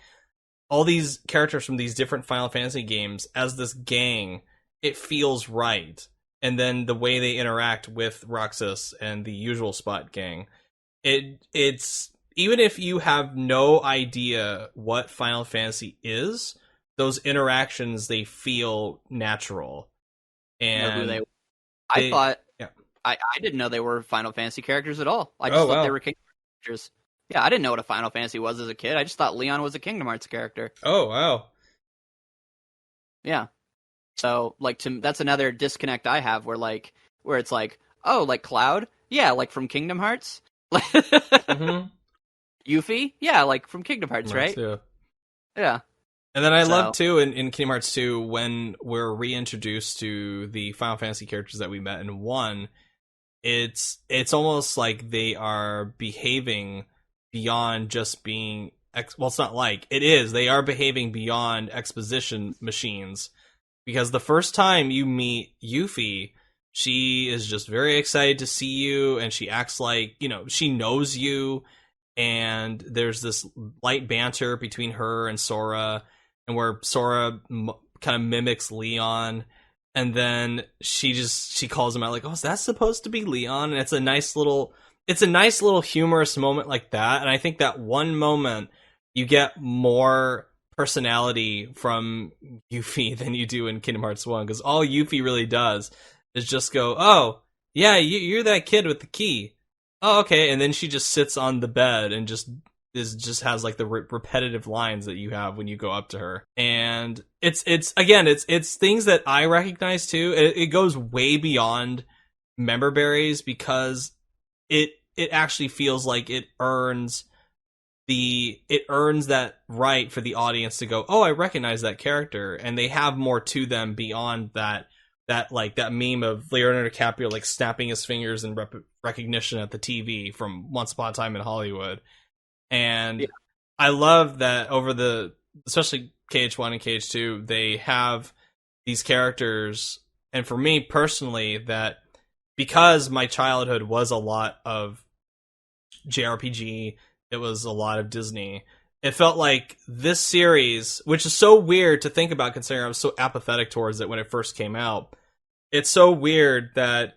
all these characters from these different Final Fantasy games as this gang, it feels right. And then the way they interact with Roxas and the usual Spot gang, it's even if you have no idea what Final Fantasy is, those interactions, they feel natural. And I thought, yeah. I didn't know they were Final Fantasy characters at all. I just thought they were Kingdom Hearts characters. Yeah, I didn't know what a Final Fantasy was as a kid. I just thought Leon was a Kingdom Hearts character. Oh, wow. Yeah. So, like, that's another disconnect I have where it's like, oh, like Cloud? Yeah, like from Kingdom Hearts? Yuffie? Yeah, like from Kingdom Hearts, right? Yeah. And then I love, too, in Kingdom Hearts 2, when we're reintroduced to the Final Fantasy characters that we met in 1, it's almost like they are behaving beyond just being... well, it's not like. It is. They are behaving beyond exposition machines. Because the first time you meet Yuffie, she is just very excited to see you, and she acts like, she knows you, and there's this light banter between her and Sora, and where Sora kind of mimics Leon, and then she calls him out like, oh, is that supposed to be Leon? And it's a nice little humorous moment like that, and I think that one moment you get more personality from Yuffie than you do in Kingdom Hearts 1, because all Yuffie really does is just go, oh, yeah, you're that kid with the key. Oh, okay, and then she just sits on the bed and just has like the repetitive lines that you have when you go up to her. And it's things that I recognize too. It goes way beyond member berries, because it actually feels like it earns that right for the audience to go, oh, I recognize that character, and they have more to them beyond that meme of Leonardo DiCaprio like snapping his fingers in recognition at the TV from Once Upon a Time in Hollywood. And I love that especially KH1 and KH2, they have these characters, and for me personally, that because my childhood was a lot of JRPG, it was a lot of Disney, it felt like this series, which is so weird to think about considering I was so apathetic towards it when it first came out. It's so weird that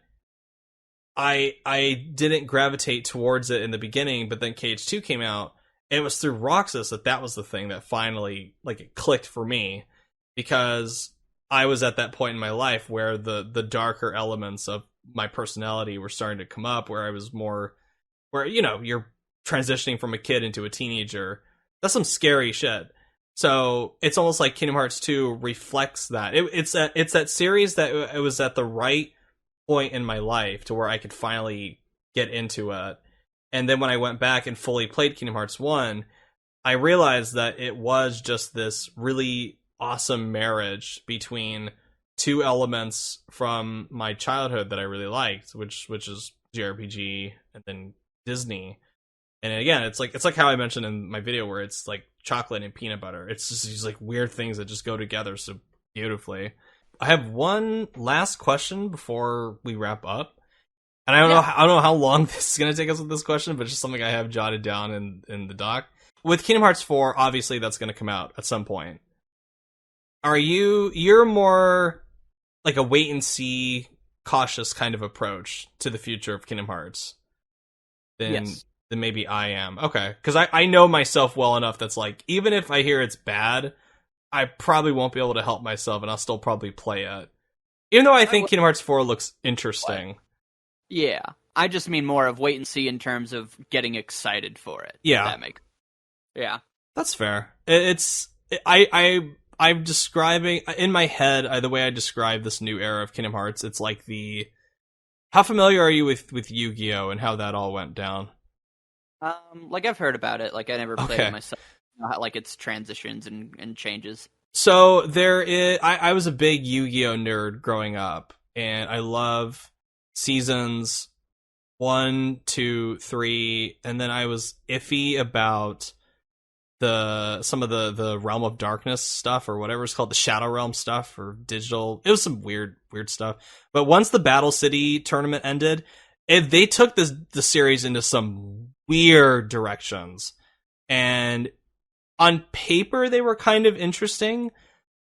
I didn't gravitate towards it in the beginning, but then KH2 came out. And it was through Roxas that was the thing that finally, like, it clicked for me, because I was at that point in my life where the darker elements of my personality were starting to come up, where I was more, where, you know, you're transitioning from a kid into a teenager. That's some scary shit. So it's almost like Kingdom Hearts 2 reflects that. It's that series that it was at the right point in my life to where I could finally get into it. And then when I went back and fully played Kingdom Hearts 1, I realized that it was just this really awesome marriage between two elements from my childhood that I really liked, which is JRPG and then Disney. And again, it's like how I mentioned in my video where it's like chocolate and peanut butter. It's just these like weird things that just go together so beautifully. I have one last question before we wrap up. And I don't know how long this is going to take us with this question, but it's just something I have jotted down in the doc. With Kingdom Hearts 4, obviously that's going to come out at some point. You're more like a wait and see, cautious kind of approach to the future of Kingdom Hearts than maybe I am. Okay, because I know myself well enough that's like, even if I hear it's bad, I probably won't be able to help myself, and I'll still probably play it. Even though I think Kingdom Hearts 4 looks interesting. Yeah, I just mean more of wait and see in terms of getting excited for it. Yeah, that's fair. I'm describing in my head the way I describe this new era of Kingdom Hearts. It's like how familiar are you with Yu-Gi-Oh and how that all went down? Like I've heard about it. Like I never played it myself. Like its transitions and changes. So I was a big Yu-Gi-Oh nerd growing up, and I love seasons 1, 2, 3, and then I was iffy about some of the Realm of Darkness stuff, or whatever it's called, the Shadow Realm stuff, or digital. It was some weird stuff. But once the Battle City tournament ended, they took the series into some weird directions. And on paper, they were kind of interesting,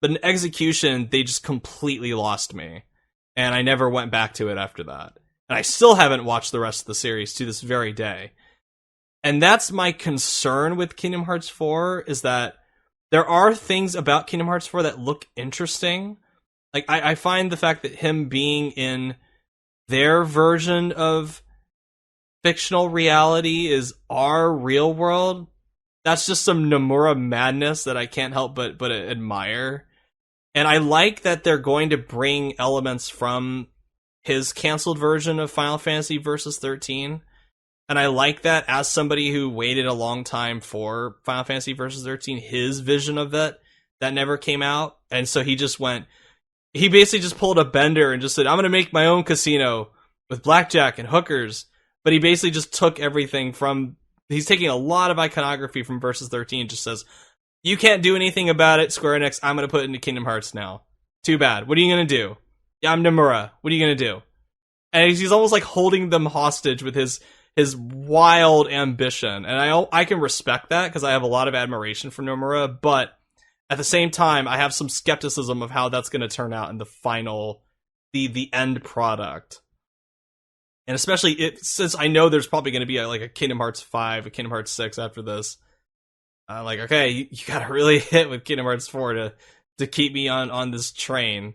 but in execution, they just completely lost me. And I never went back to it after that. And I still haven't watched the rest of the series to this very day. And that's my concern with Kingdom Hearts 4, is that there are things about Kingdom Hearts 4 that look interesting. Like, I find the fact that him being in their version of fictional reality is our real world. That's just some Nomura madness that I can't help but admire. And I like that they're going to bring elements from his canceled version of Final Fantasy Versus 13. And I like that as somebody who waited a long time for Final Fantasy Versus 13, his vision of that never came out. And so he basically just pulled a Bender and just said, I'm going to make my own casino with blackjack and hookers. But he basically just took everything he's taking a lot of iconography from Versus 13 and just says, you can't do anything about it, Square Enix. I'm going to put it into Kingdom Hearts now. Too bad. What are you going to do? Yeah, I'm Nomura. What are you going to do? And he's almost like holding them hostage with his wild ambition. And I can respect that because I have a lot of admiration for Nomura, but at the same time, I have some skepticism of how that's going to turn out in the final, the end product. And especially since I know there's probably going to be like a Kingdom Hearts 5, a Kingdom Hearts 6 after this. Like, okay, you got to really hit with Kingdom Hearts 4 to keep me on this train.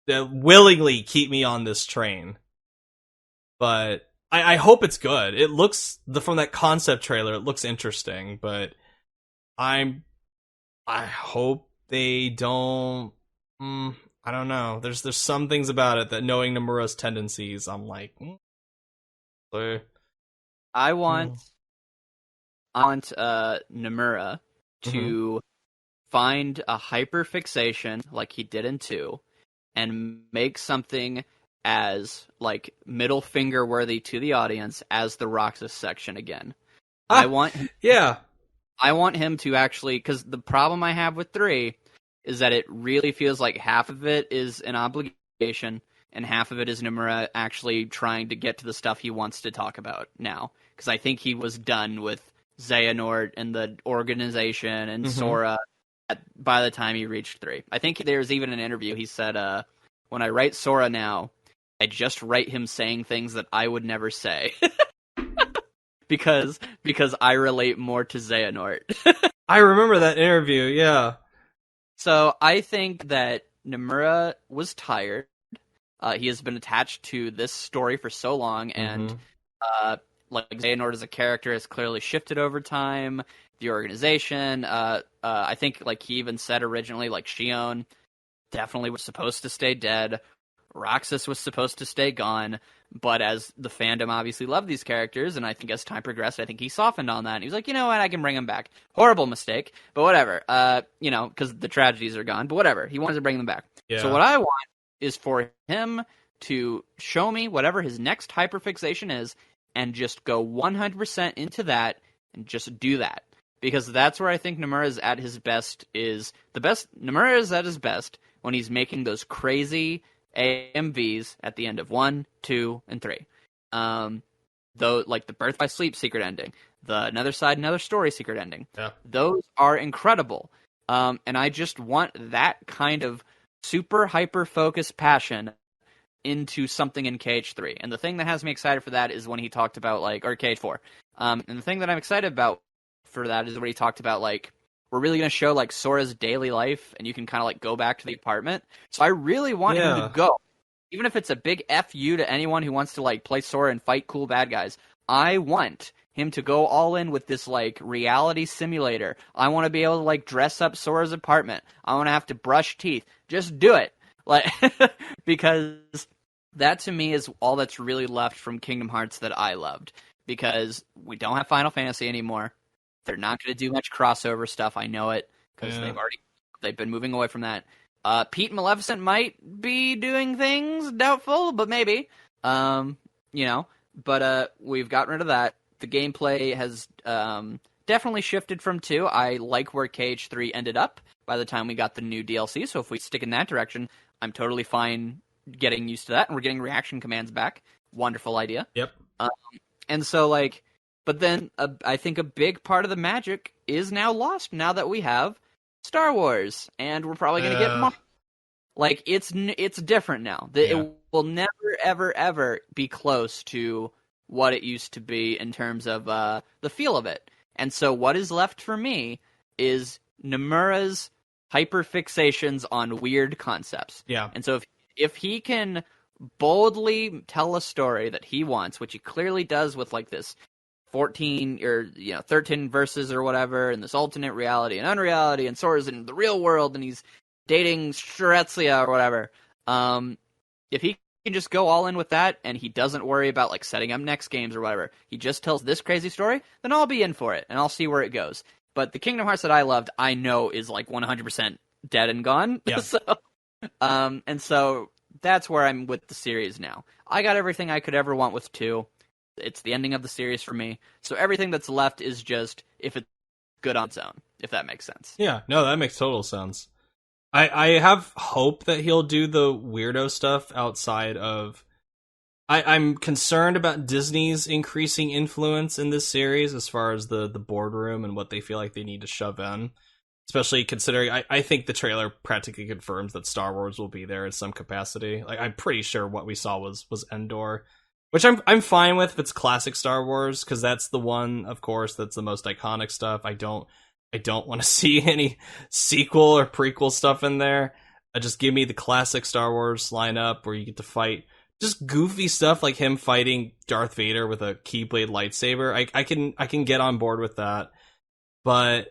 To willingly keep me on this train. But I hope it's good. It looks, from that concept trailer, it looks interesting, but I hope they don't. I don't know. There's some things about it that, knowing Nomura's tendencies, I'm like. I want Nomura to find a hyperfixation like he did in 2, and make something as like middle finger worthy to the audience as the Roxas section again. I want him to actually, because the problem I have with 3 is that it really feels like half of it is an obligation and half of it is Nomura actually trying to get to the stuff he wants to talk about now. Because I think he was done with Xehanort and the organization and Sora by the time he reached 3. I think there's even an interview he said, when I write Sora now, I just write him saying things that I would never say. because I relate more to Xehanort. I remember that interview, yeah. So I think that Nomura was tired. He has been attached to this story for so long, and like Xehanort as a character has clearly shifted over time. The organization, I think, like he even said originally, like Shion definitely was supposed to stay dead. Roxas was supposed to stay gone, but as the fandom obviously loved these characters, and I think as time progressed, I think he softened on that, and he was like, you know what, I can bring him back. Horrible mistake, but whatever. Because the tragedies are gone, but whatever. He wanted to bring them back. Yeah. So what I want is for him to show me whatever his next hyperfixation is, and just go 100% into that, and just do that. Because that's where I think Nomura is at his best, Nomura is at his best when he's making those crazy AMVs at the end of 1, 2, and 3. Though, like the Birth by Sleep secret ending, the Another Side, Another Story secret ending. Yeah. Those are incredible. And I just want that kind of super hyper-focused passion into something in KH3. And the thing that has me excited for that is when he talked about, like, or KH4. And the thing that I'm excited about for that is when he talked about, like, we're really going to show, like, Sora's daily life, and you can kind of, like, go back to the apartment. So I really want him to go. Even if it's a big F you to anyone who wants to, like, play Sora and fight cool bad guys, I want him to go all in with this, like, reality simulator. I want to be able to, like, dress up Sora's apartment. I want to have to brush teeth. Just do it. Like, because that, to me, is all that's really left from Kingdom Hearts that I loved. Because we don't have Final Fantasy anymore. They're not going to do much crossover stuff. I know it because they've been moving away from that. Pete Maleficent might be doing things, doubtful, but maybe. But we've gotten rid of that. The gameplay has definitely shifted from 2. I like where KH3 ended up by the time we got the new DLC. So if we stick in that direction, I'm totally fine getting used to that. And we're getting reaction commands back. Wonderful idea. Yep. And so, like, but then I think a big part of the magic is now lost now that we have Star Wars, and we're probably going to get more. Like, it's different now. It will never, ever, ever be close to what it used to be in terms of the feel of it. And so what is left for me is Nomura's hyperfixations on weird concepts. Yeah. And so if he can boldly tell a story that he wants, which he clearly does with, like, this 14 or 13 verses or whatever, and this alternate reality and unreality, and Sora's in the real world, and he's dating Streltzia or whatever. If he can just go all in with that, and he doesn't worry about, like, setting up next games or whatever, he just tells this crazy story, then I'll be in for it, and I'll see where it goes. But the Kingdom Hearts that I loved, I know is, like, 100% dead and gone. Yeah. And so that's where I'm with the series now. I got everything I could ever want with 2. It's the ending of the series for me. So everything that's left is just if it's good on its own, if that makes sense. Yeah, no, that makes total sense. I have hope that he'll do the weirdo stuff outside of... I'm concerned about Disney's increasing influence in this series as far as the boardroom and what they feel like they need to shove in. Especially considering, I think the trailer practically confirms that Star Wars will be there in some capacity. Like, I'm pretty sure what we saw was Endor. Which I'm fine with if it's classic Star Wars, because that's the one, of course, that's the most iconic stuff. I don't want to see any sequel or prequel stuff in there. Just give me the classic Star Wars lineup where you get to fight just goofy stuff like him fighting Darth Vader with a Keyblade lightsaber. I can get on board with that. But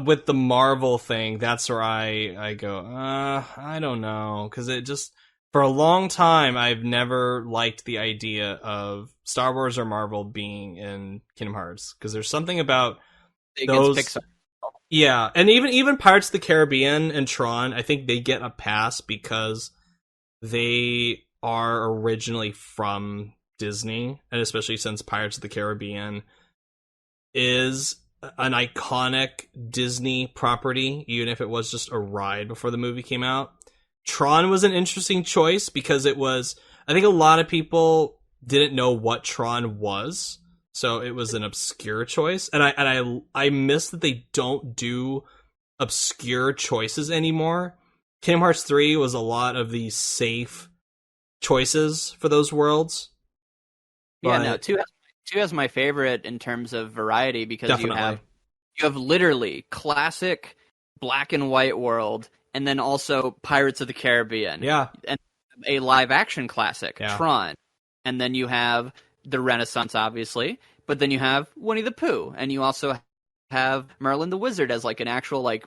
with the Marvel thing, that's where I go, I don't know, because it just... For a long time, I've never liked the idea of Star Wars or Marvel being in Kingdom Hearts, because there's something about those. Pixar. Yeah, and even Pirates of the Caribbean and Tron, I think they get a pass because they are originally from Disney, and especially since Pirates of the Caribbean is an iconic Disney property, even if it was just a ride before the movie came out. Tron was an interesting choice because it was... I think a lot of people didn't know what Tron was, so it was an obscure choice. And I miss that they don't do obscure choices anymore. Kingdom Hearts 3 was a lot of the safe choices for those worlds. Yeah, But no, two has my favorite in terms of variety because definitely. you have literally classic black and white world, and then also Pirates of the Caribbean, Yeah. and a live action classic, Yeah. Tron, and then you have the Renaissance, obviously, but then you have Winnie the Pooh, and you also have Merlin the Wizard as like an actual like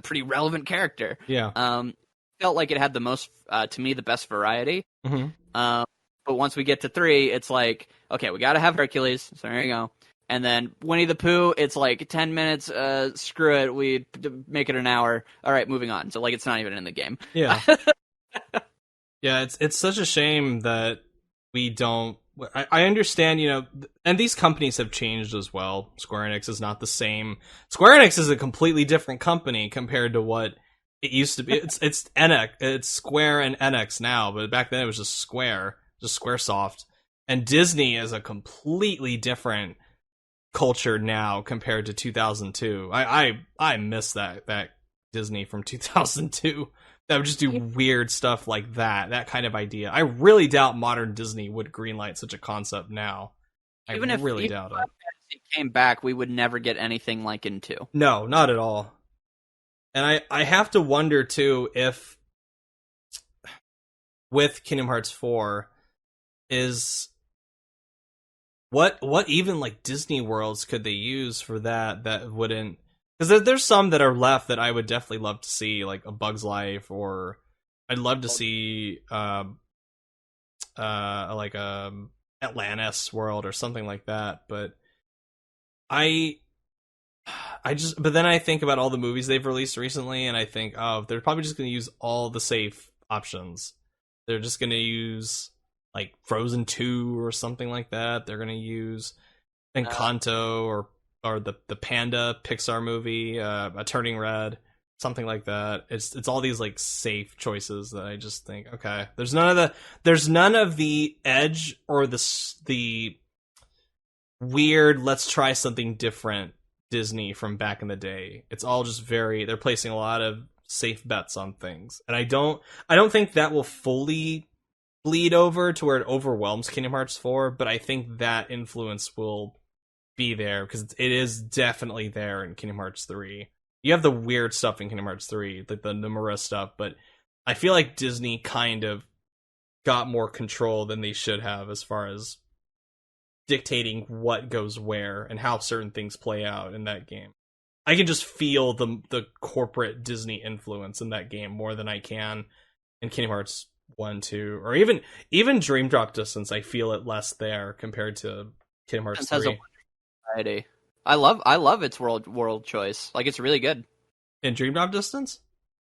pretty relevant character. Yeah. Felt like it had the most, to me, the best variety. Hmm. But once we get to 3, it's like, okay, we gotta have Hercules, so there you go. And then Winnie the Pooh, it's like 10 minutes, screw it, we make it an hour. All right, moving on. So, like, it's not even in the game. Yeah. Yeah, it's such a shame that we don't. I understand, and these companies have changed as well. Square Enix is not the same. Square Enix is a completely different company compared to what it used to be. It's Enix, it's Square and Enix now, but back then it was just Square, just SquareSoft. And Disney is a completely different culture now compared to 2002. I miss that Disney from 2002. That would just do weird stuff like that kind of idea. I really doubt modern Disney would greenlight such a concept now. Even if really doubt it. Fantasy came back, we would never get anything like in 2. No, not at all. And I have to wonder too if with Kingdom Hearts 4 is what even like Disney worlds could they use for that wouldn't, because there's some that are left that I would definitely love to see, like A Bug's Life, or I'd love to see like Atlantis world or something like that. But but then I think about all the movies they've released recently, and I think, oh, they're probably just going to use all the safe options. They're just going to use like Frozen 2 or something like that. They're going to use Encanto or the Panda Pixar movie, A Turning Red, something like that. It's all these like safe choices that I just think, okay, there's none of the edge or the weird let's try something different Disney from back in the day. It's all just they're placing a lot of safe bets on things, and I don't think that will fully bleed over to where it overwhelms Kingdom Hearts 4, but I think that influence will be there because it is definitely there in Kingdom Hearts 3. You have the weird stuff in Kingdom Hearts 3, like the Nomura stuff, but I feel like Disney kind of got more control than they should have as far as dictating what goes where and how certain things play out in that game. I can just feel the corporate Disney influence in that game more than I can in Kingdom Hearts 1, 2, or even Dream Drop Distance. I feel it less there compared to Kingdom Hearts 3. Variety. I love its world choice. Like, it's really good. In Dream Drop Distance?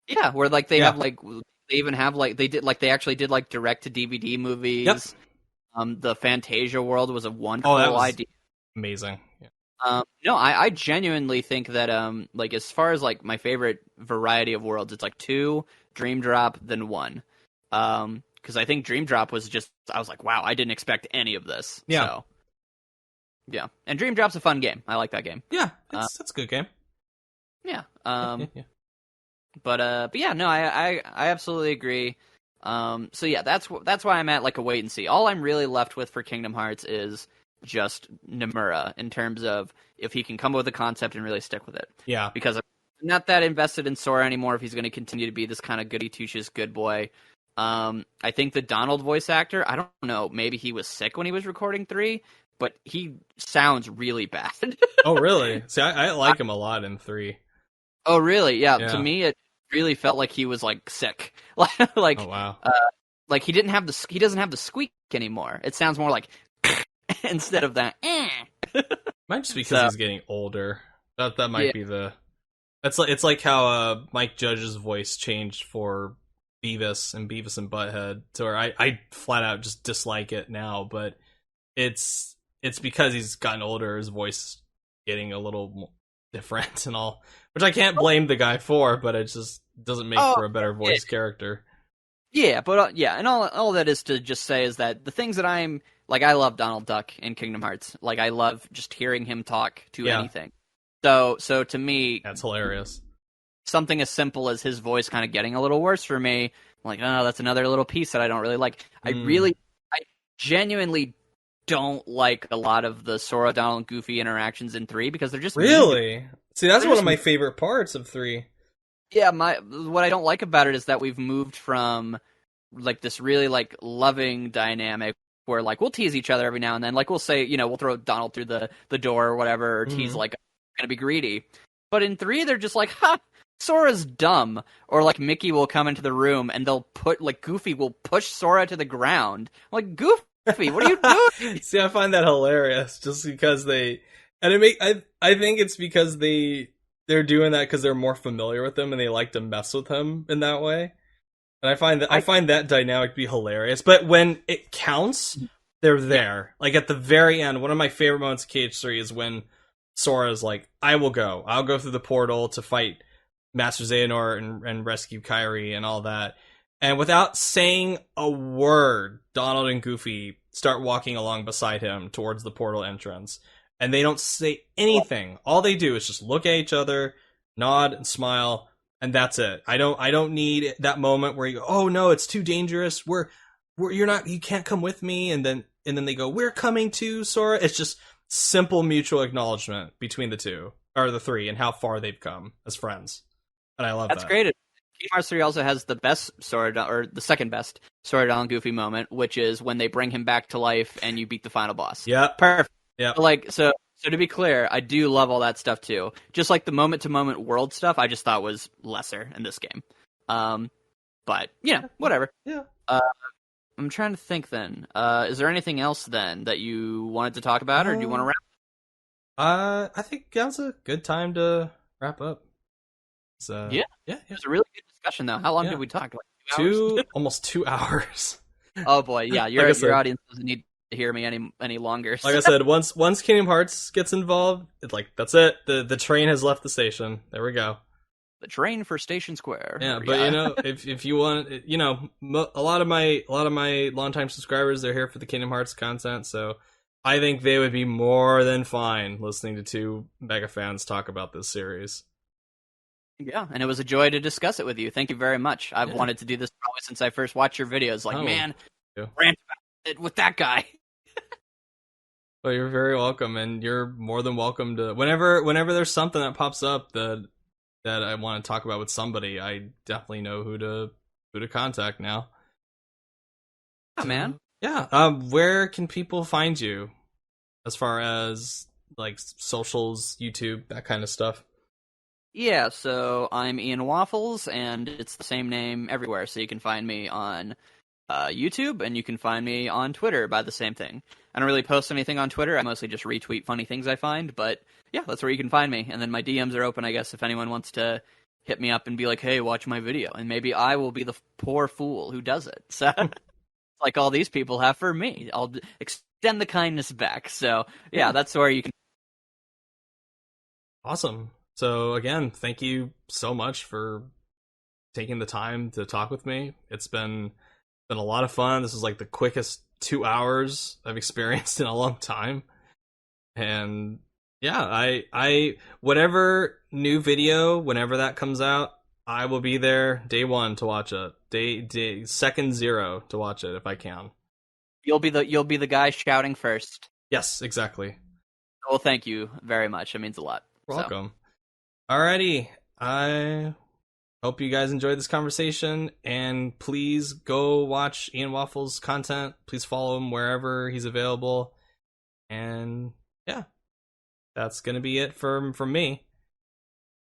Yeah, where like they have like they even have like they actually did like direct to DVD movies. Yep. The Fantasia world was a wonderful idea. Amazing. Yeah. No, I genuinely think that like as far as like my favorite variety of worlds, it's like 2, Dream Drop, then 1. Because I think Dream Drop was just, I was like, wow, I didn't expect any of this. Yeah. So, yeah, and Dream Drop's a fun game. I like that game. Yeah, it's a good game. Yeah. Yeah. But yeah, no, I absolutely agree. So yeah, that's why I'm at like a wait and see. All I'm really left with for Kingdom Hearts is just Nomura in terms of if he can come up with a concept and really stick with it. Yeah. Because I'm not that invested in Sora anymore if he's going to continue to be this kind of goody two-shoes good boy. I think the Donald voice actor, I don't know, maybe he was sick when he was recording 3, but he sounds really bad. Oh, really? See, I like him a lot in 3. Oh, really? Yeah. To me, it really felt like he was like sick. Like, oh, wow. Like he doesn't have the squeak anymore. It sounds more like instead of that. Might just because he's getting older. That might be the. It's like how Mike Judge's voice changed for Beavis and Butthead, to where I flat out just dislike it now. But it's because he's gotten older. His voice is getting a little more different and all, which I can't blame the guy for. But it just doesn't make for a better voice character. Yeah, but and all that is to just say is that the things that I'm like, I love Donald Duck in Kingdom Hearts. Like, I love just hearing him talk to anything. So to me, that's hilarious. Something as simple as his voice kind of getting a little worse for me, like, oh, that's another little piece that I don't really like. I genuinely don't like a lot of the Sora, Donald, and Goofy interactions in 3 because they're just really. See, that's they're one just of my favorite parts of 3. Yeah, what I don't like about it is that we've moved from like this really like loving dynamic where like we'll tease each other every now and then. Like we'll say, we'll throw Donald through the door or whatever, or tease like I'm gonna be greedy. But in 3, they're just like, ha, Sora's dumb. Or like Mickey will come into the room and Goofy will push Sora to the ground. I'm like, Goofy, what are you doing? See, I find that hilarious just because I think it's because they're doing that because they're more familiar with him and they like to mess with him in that way. And I find that dynamic to be hilarious. But when it counts, they're there. Like at the very end, one of my favorite moments of KH3 is when Sora's like, I'll go through the portal to fight Master Xehanort and rescue Kairi and all that. And without saying a word, Donald and Goofy start walking along beside him towards the portal entrance. And they don't say anything. All they do is just look at each other, nod and smile, and that's it. I don't need that moment where you go, oh no, it's too dangerous. You can't come with me. And then they go, we're coming too, Sora. It's just simple mutual acknowledgement between the two, or the 3, and how far they've come as friends. And I love that. That's great. Kingdom Hearts 3 also has the best or the second best Sora, Donald, Goofy moment, which is when they bring him back to life and you beat the final boss. Yeah. Perfect. Yeah. So to be clear, I do love all that stuff too. Just like the moment-to-moment world stuff, I just thought was lesser in this game. But whatever. Yeah. I'm trying to think. Then, is there anything else then that you wanted to talk about, or do you want to wrap? I think that's a good time to wrap up. So yeah. It was a really good discussion, though. How long did we talk? Like 2 hours? Almost 2 hours. Oh boy, yeah. Your audience doesn't need to hear me any longer. So. Like I said, once Kingdom Hearts gets involved, it's like that's it. The train has left the station. There we go. The train for Station Square. Yeah, but if you want, a lot of my longtime subscribers, they're here for the Kingdom Hearts content, so I think they would be more than fine listening to 2 mega fans talk about this series. Yeah, and it was a joy to discuss it with you. Thank you very much. I've wanted to do this probably since I first watched your videos. Like, rant about it with that guy. Well, you're very welcome, and you're more than welcome to whenever there's something that pops up that I want to talk about with somebody. I definitely know who to contact now. Yeah, man. Yeah. Where can people find you, as far as like socials, YouTube, that kind of stuff? Yeah, so I'm IanWaffles, and it's the same name everywhere. So you can find me on YouTube, and you can find me on Twitter by the same thing. I don't really post anything on Twitter. I mostly just retweet funny things I find, but yeah, that's where you can find me. And then my DMs are open, I guess, if anyone wants to hit me up and be like, hey, watch my video. And maybe I will be the poor fool who does it. So, like all these people have for me. I'll extend the kindness back. So, yeah, that's where you can. Awesome. So, again, thank you so much for taking the time to talk with me. It's been a lot of fun. This is like the quickest 2 hours I've experienced in a long time. And yeah, I whatever new video, whenever that comes out, I will be there day 1 to watch it. Day second 0 to watch it if I can. You'll be the guy shouting first. Yes, exactly. Well, thank you very much. It means a lot. You're welcome. Alrighty. I hope you guys enjoyed this conversation, and please go watch IanWaffles' content. Please follow him wherever he's available. And yeah, that's gonna be it from me.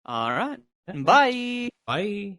All right. Bye. Bye.